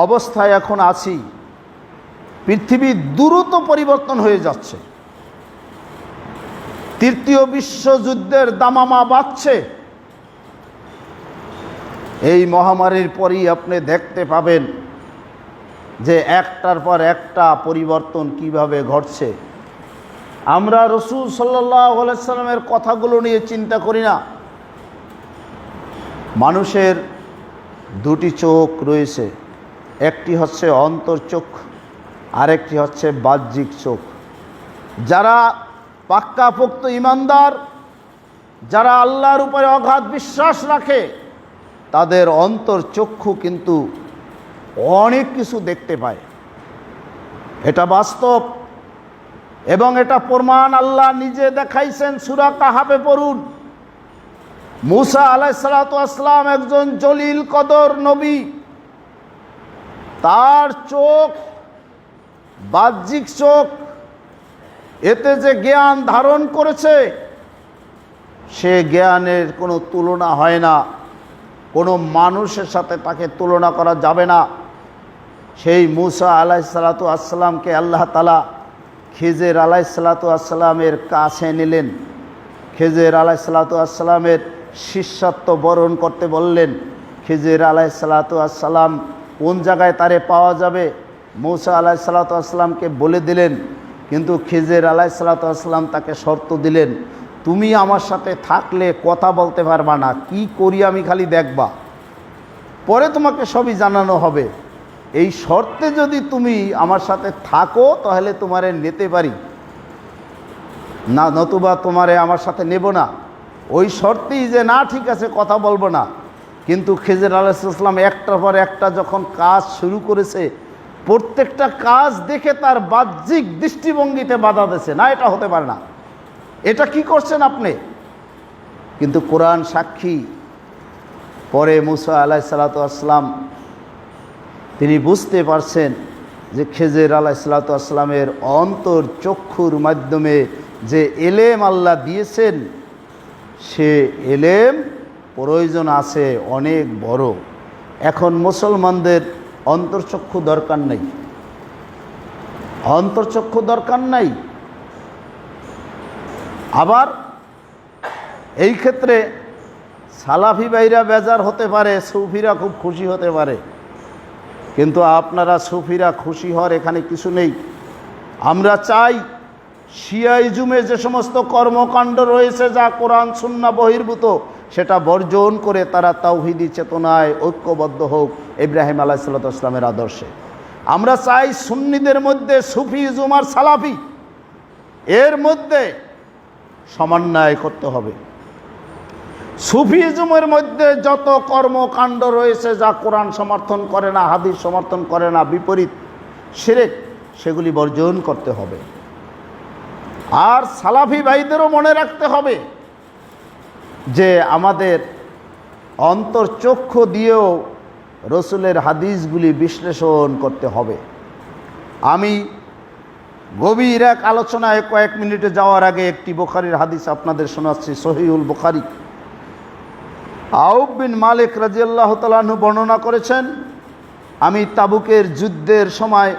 অবস্থায় এখন আছি, পৃথিবী দ্রুত পরিবর্তন হয়ে যাচ্ছে। 3য় বিশ্বযুদ্ধের দামামা বাজছে। এই মহামারীর পরই আপনি দেখতে পাবেন যে একটার পর একটা পরিবর্তন কিভাবে ঘটছে। আমরা রাসূল সাল্লাল্লাহু আলাইহি সাল্লামের কথাগুলো নিয়ে চিন্তা করি না। মানুষের দুটি চোখ রয়েছে, একটি হচ্ছে অন্তর্চক্ষু, আরেকটি হচ্ছে বাহ্যিক চোখ। যারা পাক্কাপোক্ত ঈমানদার, যারা আল্লাহর উপরে অগাধ বিশ্বাস রাখে, তাদের অন্তর্চক্ষু কিন্তু অনেক কিছু দেখতে পায়। এটা বাস্তব এবং এটা প্রমাণ আল্লাহ নিজে দেখাইছেন। সূরা কাহাফে পড়ুন। মূসা আলাইহিস সালাতু ওয়াস সালাম একজন জলিল কদর নবী, তার চোখ, বাহ্যিক চোখ, এতে যে জ্ঞান ধারণ করেছে সে জ্ঞানের কোনো তুলনা হয় না। কোনো মানুষের সাথে তাকে তুলনা করা যাবে না। সেই মূসা আলাইহিস সালাতু ওয়াস সালামকে আল্লাহ তাআলা খিজির আলাইহিস সালাতু ওয়াস সালামের কাছে নিলেন। খিজির আলাইহিস সালাতু ওয়াস সালামের শিষ্যত্ব বরণ করতে বললেন। খিজির আলাইহিস সালাতু ওয়াস সালাম কোন জায়গায় তারে পাওয়া যাবে মূসা আলাইহিস সালাতু ওয়াস সালামকে বলে দিলেন। কিন্তু খিজির আলাইহিস সালাতু ওয়াস সালাম তাকে শর্ত দিলেন, তুমি আমার সাথে থাকলে কথা বলতে পারবা না, কি করি আমি খালি দেখবা, পরে তোমাকে সবই জানানো হবে। এই শর্তে যদি তুমি আমার সাথে থাকো তাহলে তোমারে নিতে পারি, না নতুবা তোমারে আমার সাথে নেব না। ওই শর্তেই যে না ঠিক আছে কথা বলবো না। কিন্তু খিজির আলাইহিস সালাম একটার পর একটা যখন কাজ শুরু করেছে, প্রত্যেকটা কাজ দেখে তার বাহ্যিক দৃষ্টিভঙ্গিতে বাধা দিয়েছে, না এটা হতে পারে না, এটা কি করছেন আপনি। কিন্তু কোরআন সাক্ষী, পরে মূসা আলাইহিস সালাতু ওয়াস সালাম তিনি বুঝতে পারছেন যে খিজির আলাইহিস সালাতু ওয়াস সালামের অন্তর চক্ষুর মাধ্যমে যে এলেম আল্লাহ দিয়েছেন, সে এলেম প্রয়োজন আছে অনেক বড়। এখন মুসলমানদের অন্তর্চক্ষু দরকার নেই, অন্তর্চক্ষু দরকার নাই। আবার এই ক্ষেত্রে সালাফি ভাইরা বেজার হতে পারে, সুফিরা খুব খুশি হতে পারে, কিন্তু আপনারা সুফিরা খুশি হওয়ার এখানে কিছু নেই। আমরা চাই শিয়াইজুমে যে সমস্ত কর্মকাণ্ড রয়েছে যা কোরআন সুন্নাহ বহির্ভূত, সেটা বর্জন করে তারা তাওহীদি চেতনায় ঐক্যবদ্ধ হোক ইব্রাহিম আলাইহিস সালামের আদর্শে। আমরা চাই সুন্নিদের মধ্যে সুফিজম আর সালাফি এর মধ্যে সমন্বয় করতে হবে। সুফিজমের মধ্যে যত কর্মকাণ্ড রয়েছে যা কোরআন সমর্থন করে না, হাদিস সমর্থন করে না, বিপরীত শিরক, সেগুলি বর্জন করতে হবে। আর সালাফি ভাইদেরও মনে রাখতে হবে যে আমাদের অন্তর্চক্ষু দিয়েও রসুলের হাদিসগুলি বিশ্লেষণ করতে হবে। আমি গভীর এক আলোচনায় কয়েক মিনিটে যাওয়ার আগে একটি বুখারীর হাদিস আপনাদের শোনাচ্ছি। সহিহুল বুখারী, আউফ বিন মালিক রাদিয়াল্লাহু তাআলা আনহু বর্ণনা করেছেন, আমি তাবুকের যুদ্ধের সময়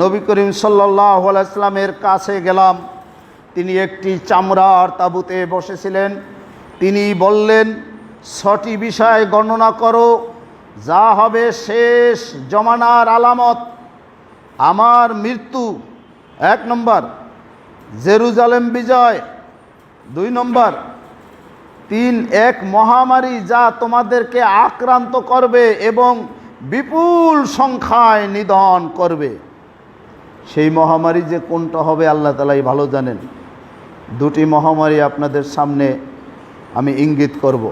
নবী করিম সাল্লাল্লাহু আলাইহি সাল্লামের কাছে গেলাম। তিনি একটি চামড়ার তাঁবুতে বসেছিলেন। তিনি বললেন, 6টি বিষয় গণনা করো যা হবে শেষ জমানার আলামত, আমার মৃত্যু। 1 নম্বর জেরুজালেম বিজয়, 2 নম্বর এক মহামারী যা তোমাদেরকে আক্রান্ত করবে এবং বিপুল সংখ্যায় নিধন করবে। সেই মহামারী যে কোনটা হবে আল্লাহ তাআলাই ভালো জানেন। 2টি মহামারী আপনাদের সামনে আমি ইঙ্গিত করব।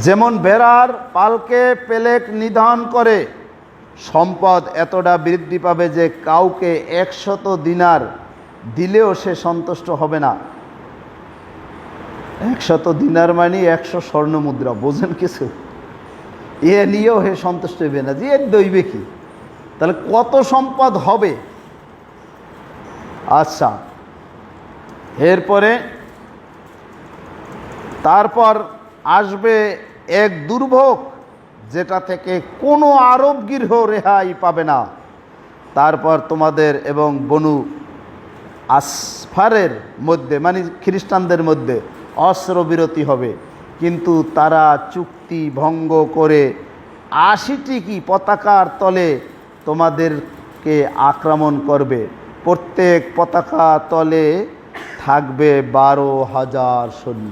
যেমন বেড়ার পালকে পেলেক নিধন করে, সম্পদ এতটা বৃদ্ধি পাবে যে কাউকে 100 দিনার দিলেও সে সন্তুষ্ট হবে না। 100 দিনার মানে 100 স্বর্ণ মুদ্রা, বোঝেন কিছু? এ নিয়েও হে সন্তুষ্ট হবে না, যে এর দইবে কি, তাহলে কত সম্পদ হবে। আচ্ছা, এরপরে তারপর আসবে এক দুর্ভোগ যেটা থেকে কোনো আরব গৃহ রেহাই পাবে না। তারপর তোমাদের এবং বনু আসফারের মধ্যে মানে খ্রিস্টানদের মধ্যে অস্ত্রবিরতি হবে, কিন্তু তারা চুক্তি ভঙ্গ করে 80টি পতাকার তলে তোমাদেরকে আক্রমণ করবে। প্রত্যেক পতাকা তলে থাকবে 12,000 সৈন্য।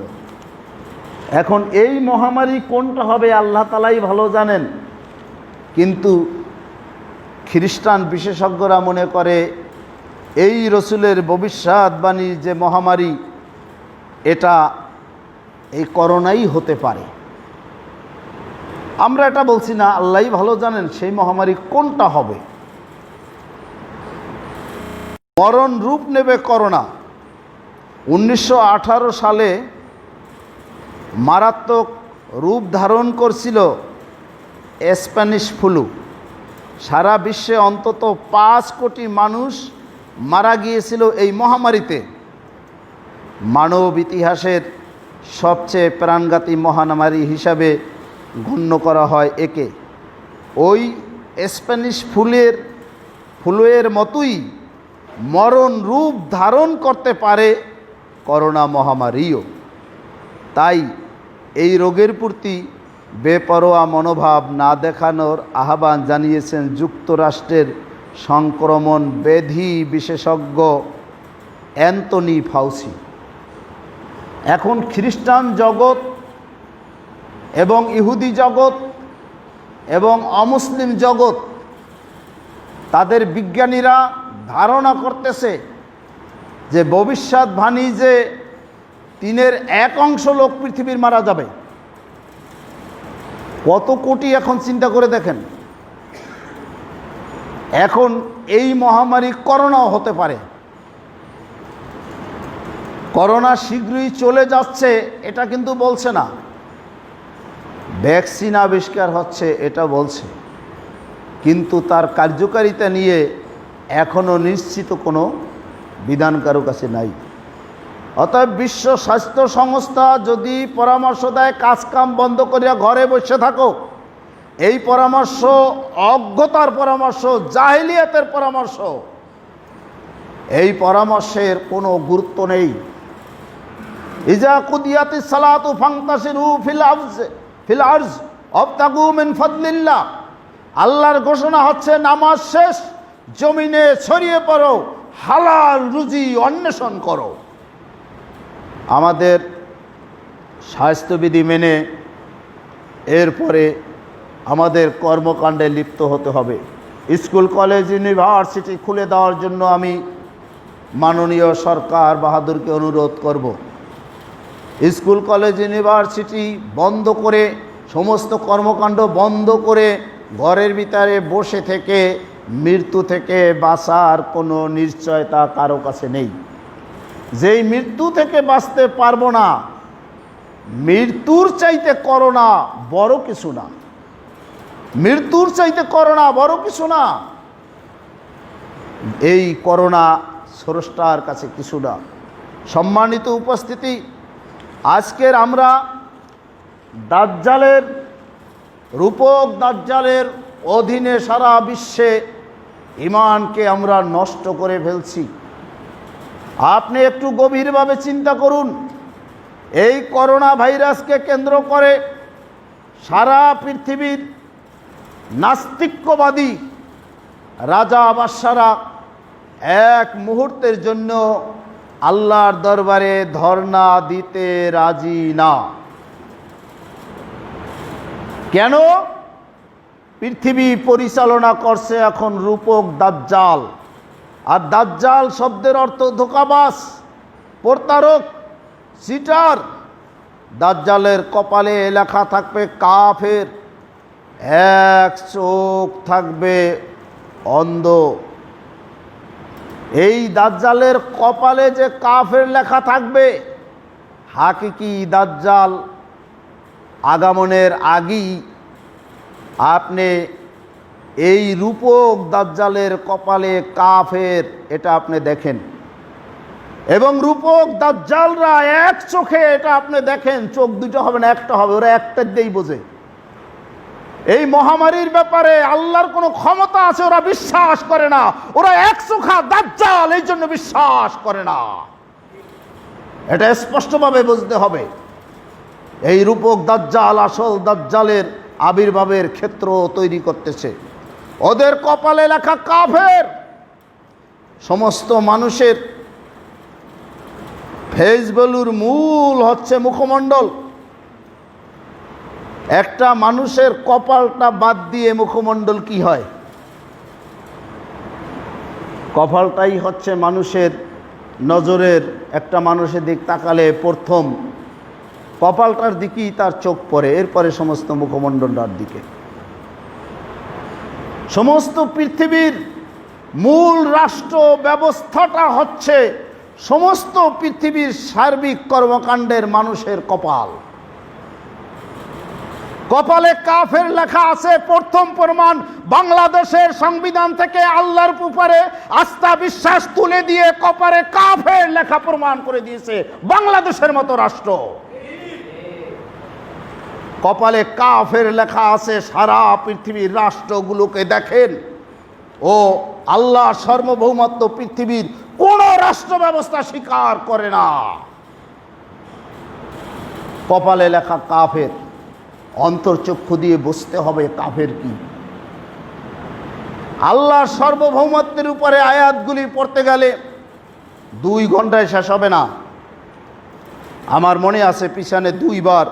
এখন এই মহামারী কোনটা হবে আল্লাহ তাআলাই ভালো জানেন, কিন্তু খ্রিস্টান বিশেষজ্ঞরা মনে করে এই রসুলের ভবিষ্যৎবাণীর যে মহামারী, এটা এই করোনাই হতে পারে। আমরা এটা বলছি না, আল্লাহই ভালো জানেন সেই মহামারী কোনটা হবে। মরণ রূপ নেবে করোনা। 1918 সালে মারাত্মক রূপ ধারণ করছিল স্প্যানিশ ফ্লু। সারা বিশ্বে অন্তত 5 কোটি মানুষ মারা গিয়েছিল এই মহামারীতে। মানব ইতিহাসের সবচেয়ে প্রাণঘাতী মহামারী হিসাবে গণ্য করা হয় একে। ওই স্প্যানিশ ফ্লুয়ের মতোই মরণ রূপ ধারণ করতে পারে করোনা মহামারীও। তাই এই রোগের প্রতি বেপরোয়া মনোভাব না দেখানোর আহ্বান জানিয়েছেন যুক্তরাষ্ট্রের সংক্রমণ ব্যাধি বিশেষজ্ঞ অ্যান্থনি ফাউসি। এখন খ্রিস্টান জগৎ এবং ইহুদি জগৎ এবং অমুসলিম জগৎ, তাদের বিজ্ঞানীরা ধারণা করতেছে যে ভবিষ্যৎবাণী যে 1/3 লোক পৃথিবীর মারা যাবে। কত কোটি এখন চিন্তা করে দেখেন। এখন এই মহামারী করোনাও হতে পারে। করোনা শীঘ্রই চলে যাচ্ছে এটা কিন্তু বলছে না, ভ্যাকসিন আবিষ্কার হচ্ছে এটা বলছে, কিন্তু তার কার্যকারিতা নিয়ে এখনও নিশ্চিত কোনো বিধান কারো কাছে নাই। অতএব বিশ্ব স্বাস্থ্য সংস্থা যদি পরামর্শ দেয় কাজকাম বন্ধ করিয়া ঘরে বসে থাকো, এই পরামর্শ অজ্ঞতার পরামর্শ, জাহেলিয়াতের পরামর্শ। এই পরামর্শের কোনো গুরুত্ব নেই। ইজা কুদিয়াতিস সালাতু ফান্তাশিরু ফিল আরজ ওয়াবতাগু মিন ফাদলিল্লাহ। আল্লাহর ঘোষণা হচ্ছে নামাজ শেষ, জমিনে ছড়িয়ে পড়ো, হালাল রুজি অন্বেষণ করো। আমাদের স্বাস্থ্যবিধি মেনে এরপরে আমাদের কর্মকাণ্ডে লিপ্ত হতে হবে। স্কুল কলেজ ইউনিভার্সিটি খুলে দেওয়ার জন্য আমি মাননীয় সরকার বাহাদুরকে অনুরোধ করব। স্কুল কলেজ ইউনিভার্সিটি বন্ধ করে, সমস্ত কর্মকাণ্ড বন্ধ করে ঘরের ভিতরে বসে থেকে মৃত্যু থেকে বাঁচার কোনো নিশ্চয়তা কারো কাছে নেই। যেই মৃত্যু থেকে বাঁচতে পারবো না, মৃত্যুর চাইতে করোনা বড় কিছু না। মৃত্যুর চাইতে করোনা বড় কিছু না। এই করোনা স্রষ্টার কাছে কিছু না। সম্মানিত উপস্থিতি, আজকের আমরা দাজ্জালের, রূপক দাজ্জালের অধীনে সারা বিশ্বে ঈমানকে আমরা নষ্ট করে ফেলছি। আপনি একটু গভীরভাবে চিন্তা করুন। এই করোনা ভাইরাসকে কেন্দ্র করে সারা পৃথিবীর নাস্তিক্যবাদী রাজা বাদশারা এক মুহূর্তের জন্য আল্লাহর দরবারে ধর্ণা দিতে রাজি না। কেন? পৃথিবী পরিচালনা করছে এখন রূপক দাজ্জাল। আর দাজ্জাল শব্দের অর্থ ধোঁকাবাজ, প্রতারক, চিটার। দাজ্জালের কপালে লেখা থাকবে কাফের, এক চোখ থাকবে অন্ধ। এই দাজ্জালের কপালে যে কাফের লেখা থাকবে, হাকিকি দাজ্জাল আগমনের আগেই আপনি এই রূপক দাজ্জালের কপালে কাফের এটা আপনি দেখেন। এবং রূপক দাজ্জালরা এক চোখে এটা আপনি দেখেন, চোখ দুটো হবে না, একটা হবে। ওরা একটা দিয়েই বোঝে। এই মহামারীর ব্যাপারে আল্লাহর কোনো ক্ষমতা আছে ওরা বিশ্বাস করে না। ওরা এক চোখা দাজ্জাল, এই জন্য বিশ্বাস করে না। এটা স্পষ্টভাবে বুঝতে হবে। এই রূপক দাজ্জাল আসল দাজ্জালের আবির্ভাবের ক্ষেত্র তৈরি করতেছে। ওদের কপালে লেখা কাফের। সমস্ত মানুষের ফেস ভ্যালুর মূল হচ্ছে মুখমণ্ডল। একটা মানুষের কপালটা বাদ দিয়ে মুখমণ্ডল কি হয়? কপালটাই হচ্ছে মানুষের নজরের, একটা মানুষের দিক তাকালে প্রথম কপালটার দিকেই তার চোখ পড়ে, এরপরে সমস্ত মুখমণ্ডলটার দিকে। সমস্ত পৃথিবীর মূল রাষ্ট্র ব্যবস্থাটা হচ্ছে সমস্ত পৃথিবীর সার্বিক কর্মকাণ্ডের মানুষের কপাল। কপালে কাফের লেখা আছে। প্রথম প্রমাণ বাংলাদেশের সংবিধান থেকে আল্লাহর উপরে আস্থা বিশ্বাস তুলে দিয়ে কপালে কাফের লেখা প্রমাণ করে দিয়েছে বাংলাদেশের মতো রাষ্ট্র। কপালে কাফের লেখা আছে। সারা পৃথিবীর রাষ্ট্রগুলোকে দেখেন, ও আল্লাহ সার্বভৌমত্ব পৃথিবীর কোন রাষ্ট্র ব্যবস্থা স্বীকার করে না। কপালে লেখা কাফের, অন্তর্চক্ষু দিয়ে বুঝতে হবে কাফের কি। আল্লাহর সার্বভৌমত্বের উপরে আয়াতগুলি পড়তে গেলে 2 ঘন্টায় শেষ হবে না। আমার মনে আছে পিছনে 2 বার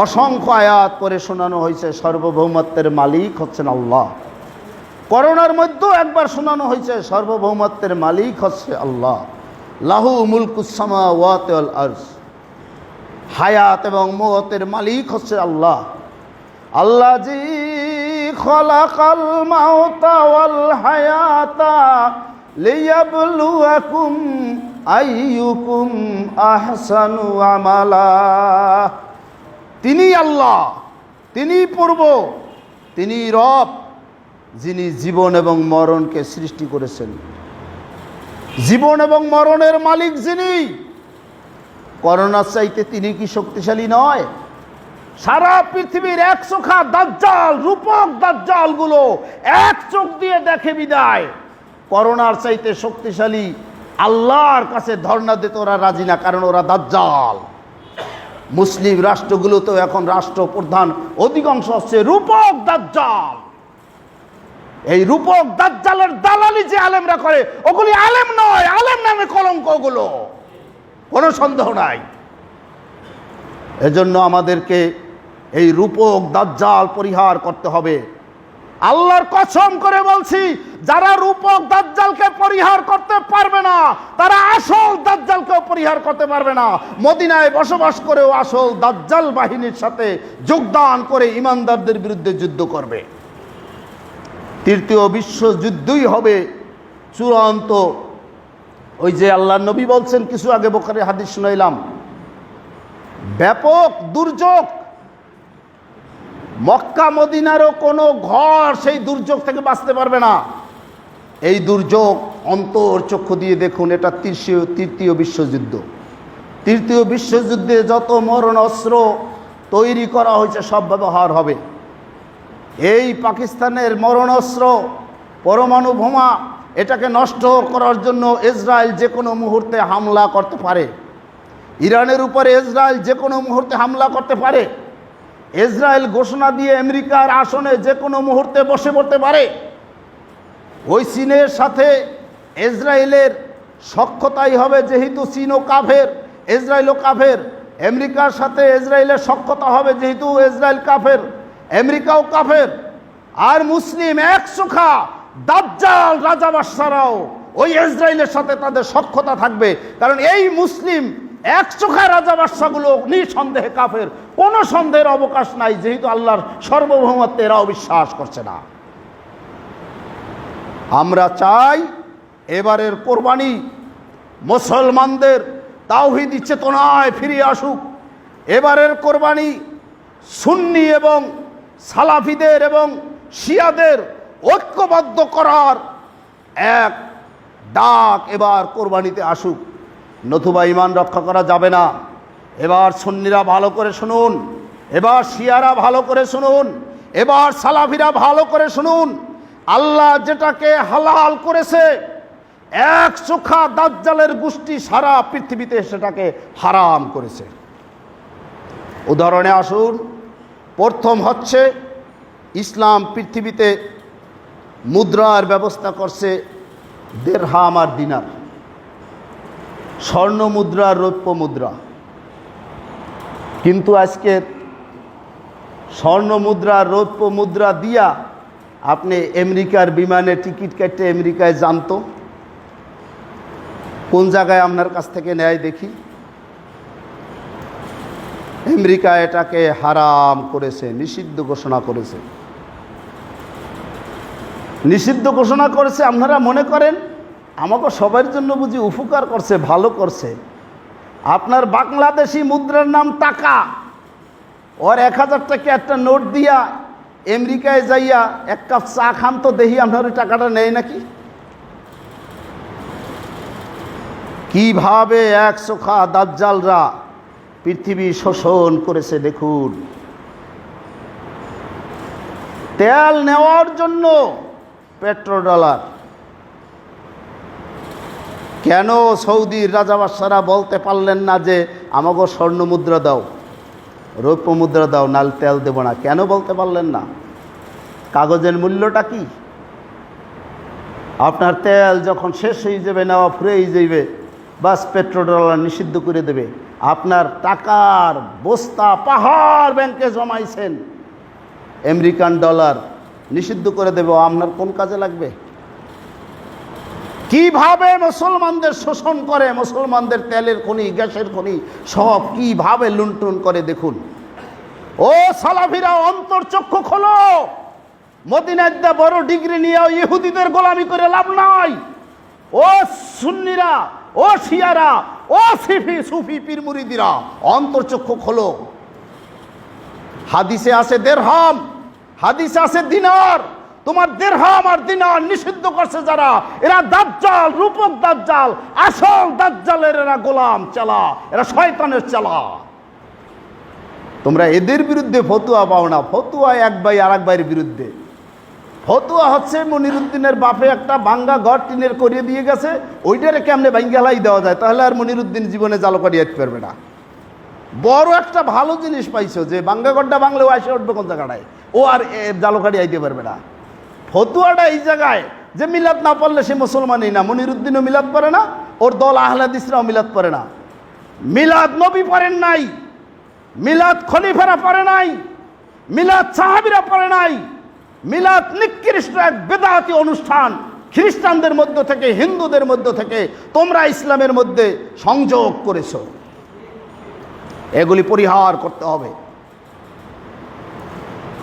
অসংখ্য আয়াত করে শোনানো হয়েছে সার্বভৌমত্বের মালিক হচ্ছেন আল্লাহ। করোনার মধ্যেও একবার শোনানো হয়েছে সার্বভৌমত্বের মালিক হচ্ছে আল্লাহ। লাহু মুলকুস সামাওয়াতি ওয়াল আরজ, হায়াত এবং মওতের মালিক হচ্ছে আল্লাহ। আল্লাহ জি খলাকাল মাউতা ওয়াল হায়াতা লিয়াবলুয়াকুম আইয়ুকুম আহসানু আমালা। তিনি আল্লাহ, তিনি পূর্ব, তিনি রব, যিনি জীবন এবং মরণকে সৃষ্টি করেছেন। জীবন এবং মরণের মালিক যিনি, করোনার চাইতে তিনি কি শক্তিশালী নয়? সারা পৃথিবীর এক চোখা দাজ্জাল, রূপক দাজ্জাল গুলো এক চোখ দিয়ে দেখে বিদায়। করোনার চাইতে শক্তিশালী আল্লাহর কাছে ধর্ণা দিতে ওরা রাজি না, কারণ ওরা দাজ্জাল। মুসলিম রাষ্ট্রগুলোতেও এখন রাষ্ট্রপ্রধান অধিকাংশ হচ্ছে রূপক দাজ্জাল। এই রূপক দাজ্জালের দালালি যে আলেমরা করে, ওগুলি আলেম নয়, আলেম নামে কলঙ্ক ওগুলো, কোনো সন্দেহ নাই। এজন্য আমাদেরকে এই রূপক দাজ্জাল পরিহার করতে হবে। আল্লাহর কসম করে বলছি, যারা রূপক দাজ্জালকে পরিহার করতে পারবে না, তারা আসল দাজ্জালকেও পরিহার করতে পারবে না। মদিনায় বসবাস করেও আসল দাজ্জাল বাহিনীর সাথে যোগদান করে ইমানদারদের বিরুদ্ধে যুদ্ধ করবে। তৃতীয় বিশ্বযুদ্ধই হবে চূড়ান্ত। ওই যে আল্লাহর নবী বলছেন, কিছু আগে বুখারী হাদিস শুনাইলাম, ব্যাপক দুর্যোগ, মক্কা মদিনারও কোনো ঘর সেই দুর্যোগ থেকে বাঁচতে পারবে না। এই দুর্যোগ অন্তর্চক্ষু দিয়ে দেখুন, এটা তৃতীয় বিশ্বযুদ্ধ। তৃতীয় বিশ্বযুদ্ধে যত মরণ অস্ত্র তৈরি করা হয়েছে সব ব্যবহার হবে। এই পাকিস্তানের মরণাস্ত্র, পরমাণু বোমা, এটাকে নষ্ট করার জন্য ইসরায়েল যে কোনো মুহূর্তে হামলা করতে পারে। ইরানের উপরে ইসরায়েল যে কোনো মুহূর্তে হামলা করতে পারে। ইসরায়েল ঘোষণা দিয়ে আমেরিকার আসনে যে কোনো মুহূর্তে বসে পড়তে পারে। ওই চীনের সাথে ইসরায়েলের সখ্যতাই হবে, যেহেতু চীনও কাফের, ইসরায়েলও কাফের। আমেরিকার সাথে ইসরায়েলের সখ্যতা হবে, যেহেতু ইসরায়েল কাফের, আমেরিকাও কাফের। আর মুসলিম এক চোখা দাজ্জাল রাজা বাদশারাও ওই ইসরায়েলের সাথে তাদের সখ্যতা থাকবে, কারণ এই মুসলিম এক চোখা রাজা বাদশাগুলো নিঃসন্দেহে কাফের, কোনো সন্দেহের অবকাশ নাই, যেহেতু আল্লাহর সার্বভৌমত্বে এরাও বিশ্বাস করছে না। আমরা চাই এবারের কোরবানি মুসলমানদের তাওহীদি চেতনায় ফিরে আসুক। এবারের কোরবানি সুন্নি এবং সালাফিদের এবং শিয়াদের ঐক্যবদ্ধ করার এক ডাক এবার কোরবানিতে আসুক, নতুবা ঈমান রক্ষা করা যাবে না। এবার সুন্নিরা ভালো করে শুনুন, এবার শিয়ারা ভালো করে শুনুন, এবার সালাফিরা ভালো করে শুনুন। আল্লাহ যেটাকে হালাল করেছে, এক চোখা দাজ্জালের গোষ্ঠী সারা পৃথিবীতে সেটাকে হারাম করেছে। উদাহরণে আসুন, প্রথম হচ্ছে ইসলাম পৃথিবীতে মুদ্রার ব্যবস্থা করছে দিরহাম আর দিনার, স্বর্ণ মুদ্রা আর রৌপ্য মুদ্রা। কিন্তু আজকে স্বর্ণ মুদ্রা আর রৌপ্য মুদ্রা দিয়া আপনি আমেরিকার বিমানে টিকিট কাটতে আমেরিকায় জানতো কোন জায়গায় আপনার কাছ থেকে নেয় দেখি? আমেরিকা এটাকে হারাম করেছে, নিষিদ্ধ ঘোষণা করেছে। নিষিদ্ধ ঘোষণা করেছে। আপনারা মনে করেন আমাকে সবার জন্য বুঝি উপকার করছে, ভালো করছে। আপনার বাংলাদেশি মুদ্রার নাম টাকা, ওর 1000 টাকা একটা নোট দিয়া আমেরিকায় যাইয়া এক কাপ চা খান তো দেখি আপনার ওই টাকাটা নেয় নাকি? কিভাবে এক চোখা দাজ্জালরা পৃথিবী শোষণ করেছে দেখুন। তেল নেওয়ার জন্য পেট্রোডলার। কেন সৌদির রাজাবাদশারা বলতে পারলেন না যে আমাকে স্বর্ণ মুদ্রা দাও, রৌপ্য মুদ্রা দাও, নাল তেল দেব না? কেন বলতে পারলেন না? কাগজের মূল্যটা কি? আপনার তেল যখন শেষ হয়ে যাবে, নেওয়া ফুরিয়ে যাইবে, বাস পেট্রোডলার নিষিদ্ধ করে দেবে। আপনার টাকার বস্তা পাহাড় ব্যাংকে জমাইছেন, আমেরিকান ডলার নিষিদ্ধ করে দেবে। আপনার কোন কাজে লাগবে? কিভাবে মুসলমানদের শোষণ করে, মুসলমানদের তেলের খনি, গ্যাসের খনি সব কিভাবে লুণ্ঠন করে দেখুন। ও সালাফিরা, অন্তর্চক্ষু খোলো। মদিনায় বড় ডিগ্রি নিয়ে ইহুদিদের গোলামি করে লাভ নাই। ও সুন্নিরা, ও শিয়ারা, ও সুফি পীর মুরিদিরা, অন্তর্চক্ষু খোলো। হাদিসে আছে দিরহাম, হাদিসে আছে দিনার। তোমার দিরহাম আর দিনার নিষিদ্ধ করছে যারা, এরা দাজ্জাল, রূপক দাজ্জাল, আসল দাজ্জালের এরা গোলাম চালা, এরা শয়তানের চালা। তোমরা এদের বিরুদ্ধে ফতুয়া পাও না। ফতুয়া এক ভাই আর এক ভাইয়ের বিরুদ্ধে। ফতুয়া হচ্ছে মনিরুদ্দিনের বাপে একটা ভাঙ্গা ঘর টিনের করিয়ে দিয়ে গেছে, ওইটারে কেমনে ভাঙ্গালাই দেওয়া যায়, তাহলে আর মনিরুদ্দিন জীবনে জালকারি আইতে পারবে না। বড় একটা ভালো জিনিস পাইছো যে ভাঙ্গা ঘরটা বাংলাও আসে উঠবে কোন জায়গাটায়, ও আর জালকারি আইতে পারবে না। ফতুয়াটা এই জায়গায় যে মিলাদ না পড়লে সে মুসলমানই না। মনিরুদ্দিনও মিলাদ পড়ে না, ওর দল আহলে হাদিসরাও মিলাদ পড়ে না। মিলাদ নবী পড়েন নাই, মিলাদ খলিফারা পড়ে নাই, মিলাদ সাহাবীরা পড়ে নাই। মিলাদ নিকৃষ্ট এক বেদাতি অনুষ্ঠান, খ্রিস্টানদের মধ্য থেকে, হিন্দুদের মধ্য থেকে তোমরা ইসলামের মধ্যে সংযোগ করেছো। এগুলি পরিহার করতে হবে।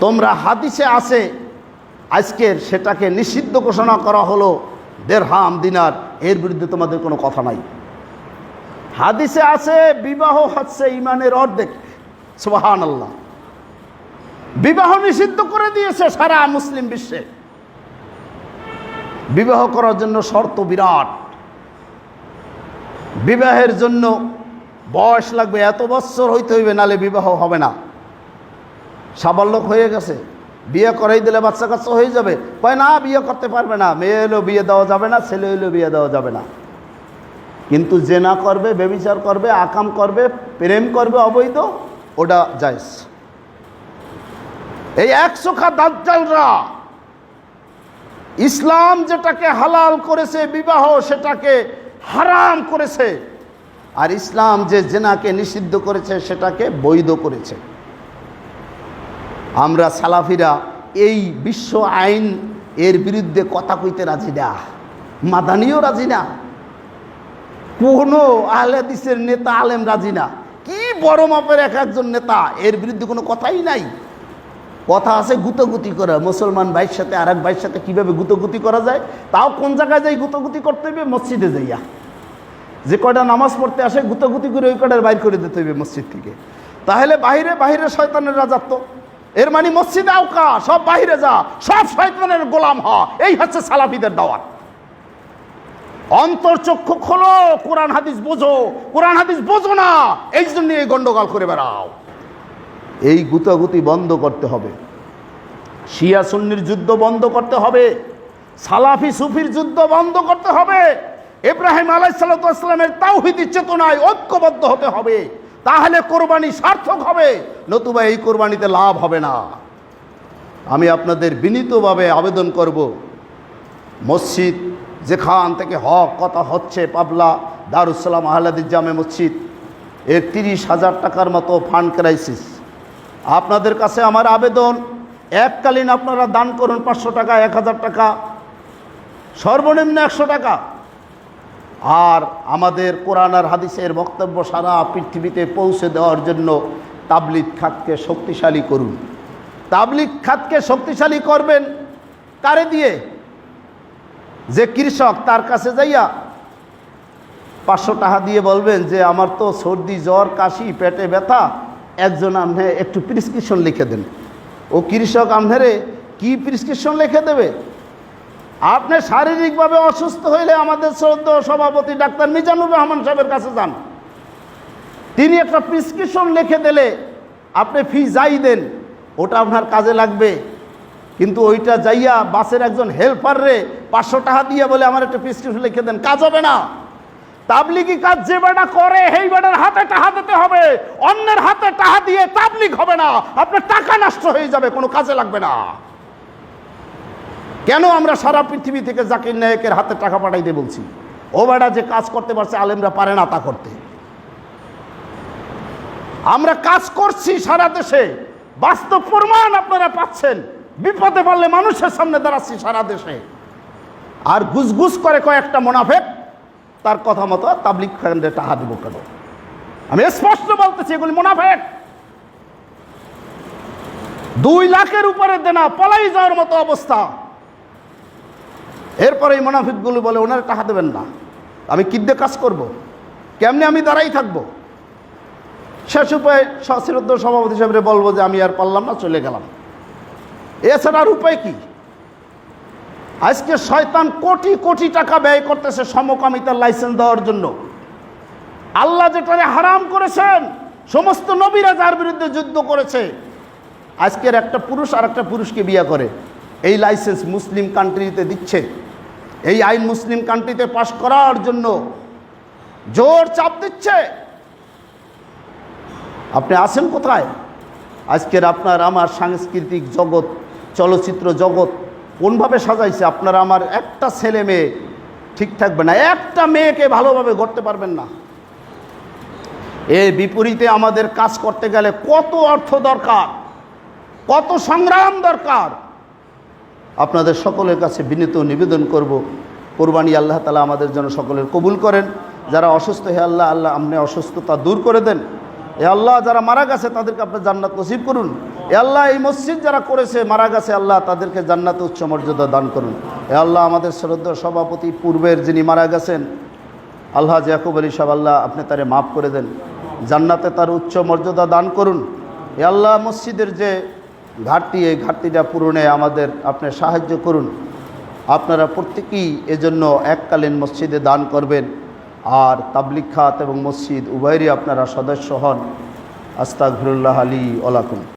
তোমরা হাদিসে আছে আজকের সেটাকে নিষিদ্ধ ঘোষণা করা হলো, দিরহাম দিনার, এর বিরুদ্ধে তোমাদের কোনো কথা নাই। হাদিসে আছে বিবাহ হচ্ছে ইমানের অর্ধেক। সুবহানাল্লাহ। বিবাহ নিষিদ্ধ করে দিয়েছে সারা মুসলিম বিশ্বে। বিবাহ করার জন্য শর্ত বিরাট। বিবাহের জন্য বয়স লাগবে, এত বছর হইতে হইবে, নালে বিবাহ হবে না। সাবালক হয়ে গেছে, বিয়ে করাই দিলে বাচ্চা কাচ্চা হয়ে যাবে, কয় না বিয়ে করতে পারবে না, মেয়ে হলেও বিয়ে দেওয়া যাবে না, ছেলে হলেও বিয়ে দেওয়া যাবে না। কিন্তু জেনা করবে, ব্যভিচার করবে, আকাম করবে, প্রেম করবে অবৈধ, ওটা জায়েজ। এই একচোখা দাজ্জালরা ইসলাম যেটাকে হালাল করেছে বিবাহ, সেটাকে হারাম করেছে। আর ইসলাম যে জেনাকে নিষিদ্ধ করেছে সেটাকে বৈধ করেছে। আমরা সালাফিরা এই বিশ্ব আইন এর বিরুদ্ধে কথা কইতে রাজি না, মাদানিও রাজি না, কোনো আহলে হাদিসের নেতা আলেম রাজি না। কি বড় মাপের এক একজন নেতা, এর বিরুদ্ধে কোনো কথাই নাই। কথা আছে গুতগুতি করা, মুসলমান ভাইয়ের সাথে আর এক ভাইয়ের সাথে কীভাবে গুতগুতি করা যায়, তাও কোন জায়গায় যাই গুতগুতি করতে হবে? মসজিদে যাইয়া। যে কয়টা নামাজ পড়তে আসে গুতগুতি করে ওই কয়টার বাইর করে দিতে হবে মসজিদ থেকে। তাহলে বাহিরে বাহিরে শয়তানের রাজত্ব, এর মানে মসজিদে আওকা, সব বাহিরে যা, সব শয়তানের গোলাম হ। এই হচ্ছে সালাফিদের দাওয়াত। অন্তর্চক্ষু খোলো, কোরআন হাদিস বোঝো। কোরআন হাদিস বোঝো না, এই জন্য এই গন্ডগোল করে বেড়াও। এই গুতাগুতি বন্ধ করতে হবে। শিয়া সুন্নির যুদ্ধ বন্ধ করতে হবে। সালাফি সুফির যুদ্ধ বন্ধ করতে হবে। ইব্রাহিম আলাইহিস সালামের তাওহীদি চেতনায় ঐক্যবদ্ধ হতে হবে, তাহলে কোরবানি সার্থক হবে, নতুবা এই কোরবানিতে লাভ হবে না। আমি আপনাদের বিনীতভাবে আবেদন করব, মসজিদ যেখান থেকে হক কথা হচ্ছে পাবলা দারুসালাম আহলাদিস জামে মসজিদ, এর 30,000 টাকার মতো ফান্ড ক্রাইসিস। আপনাদের কাছে আমার আবেদন, এককালীন আপনারা দান করুন 500 টাকা, 1000 টাকা, সর্বনিম্ন 100 টাকা। আর আমাদের কোরআন আর হাদিসের বক্তব্য সারা পৃথিবীতে পৌঁছে দেওয়ার জন্য তাবলীগ খাতকে শক্তিশালী করুন। তাবলীগ খাতকে শক্তিশালী করবেন কারে দিয়ে? যে কৃষক, তার কাছে যাইয়া 500 টাকা দিয়ে বলবেন যে আমার তো সর্দি, জ্বর, কাশি, পেটে ব্যথা, একজন আপনি একটু প্রেসক্রিপশন লিখে দেন। ও কৃষক আপনারে কি প্রেসক্রিপশন লিখে দেবে? আপনি শারীরিকভাবে অসুস্থ হইলে আমাদের শ্রদ্ধেয় সভাপতি ডাক্তার মিজানুর রহমান সাহেবের কাছে যান। তিনি একটা প্রেসক্রিপশন লিখে দিলে আপনি ফি যাই দেন, ওটা আপনার কাজে লাগবে। কিন্তু ওইটা যাইয়া বাসের একজন হেল্পাররে 500 টাকা দিয়ে বলে আমার একটা প্রেসক্রিপশন লিখে দেন, কাজ হবে না। তাবলীগি কাজ যে বেটা করে সেই বেটার হাতে টাকা দিতে হবে। অন্যের হাতে টাকা দিয়ে তাবলীগ হবে না, আপনার টাকা নষ্ট হয়ে যাবে, কোনো কাজে লাগবে না। কেন আমরা সারা পৃথিবী থেকে জাকির নায়েকের হাতে টাকা পাঠাইতে বলছি? ও বেটা যে কাজ করতে পারছে, আলেমরা পারে না তা করতে। আমরা কাজ করছি সারা দেশে, বাস্তব প্রমাণ আপনারা পাচ্ছেন। বিপদে পড়লে মানুষের সামনে দাঁড়াচ্ছি সারা দেশে। আর গুজগুজ করে কয়েকটা মুনাফিক, তার কথা মতো তাবলীগ ফান্ডে টাকা দিব কেন? আমি স্পষ্ট বলতেছি, এগুলি মুনাফিক। 2 লাখের উপরে দেনা, পলাই যাওয়ার মতো অবস্থা। এরপরে এই মুনাফিকগুলো বলে ওনারা টাকা দেবেন না। আমি কি দিয়ে কাজ করব? কেমনে আমি দাঁড়াই থাকবো? শেষ উপায় শ্রদ্ধেয় সভাপতি সাহেবরে বলবো যে আমি আর পারলাম না, চলে গেলাম। এছাড়া আর উপায় কি? আজকে শয়তান কোটি কোটি টাকা ব্যয় করতেছে সমকামিতার লাইসেন্স দেওয়ার জন্য। আল্লাহ যেটারে হারাম করেছেন, সমস্ত নবীরা যার বিরুদ্ধে যুদ্ধ করেছে, আজকের একটা পুরুষ আর একটা পুরুষকে বিয়ে করে, এই লাইসেন্স মুসলিম কান্ট্রিতে দিচ্ছে। এই আইন মুসলিম কান্ট্রিতে পাশ করার জন্য জোর চাপ দিচ্ছে। আপনি আছেন কোথায়? আজকের আপনার আমার সাংস্কৃতিক জগৎ, চলচ্চিত্র জগৎ কোনভাবে সাজাইছে? আপনারা আমার একটা ছেলে মেয়ে ঠিক থাকবে না, একটা মেয়েকে ভালোভাবে গড়তে পারবেন না। এর বিপরীতে আমাদের কাজ করতে গেলে কত অর্থ দরকার, কত সংগ্রাম দরকার। আপনাদের সকলের কাছে বিনীত নিবেদন করব, কোরবানি আল্লাহ তাআলা আমাদের জন্য সকলের কবুল করেন। যারা অসুস্থ, হে আল্লাহ, আল্লাহ আপনি অসুস্থতা দূর করে দেন। এ আল্লাহ, যারা মারা গেছে তাদেরকে আপনি জান্নাত নসিব করুন। এ আল্লাহ, এই মসজিদ যারা করেছে, মারা গেছে, আল্লাহ তাদেরকে জান্নাতে উচ্চ মর্যাদা দান করুন। এ আল্লাহ, আমাদের শ্রদ্ধেয় সভাপতি পূর্বের যিনি মারা গেছেন আল্লাহ ইয়াকুব আলী সাহেব, আল্লাহ আপনি তারে মাফ করে দেন, জান্নাতে তার উচ্চ মর্যাদা দান করুন। এ আল্লাহ, মসজিদের যে ঘাটতি, এই ঘাটতিটা পূরণে আমাদের আপনি সাহায্য করুন। আপনারা প্রত্যেকেই এজন্য এককালীন মসজিদে দান করবেন। আর তাবলীগ খাত এবং মসজিদ উভয়েরই আপনারা সদস্য হন। আস্তাগফিরুল্লাহ লি ওয়া লাকুম।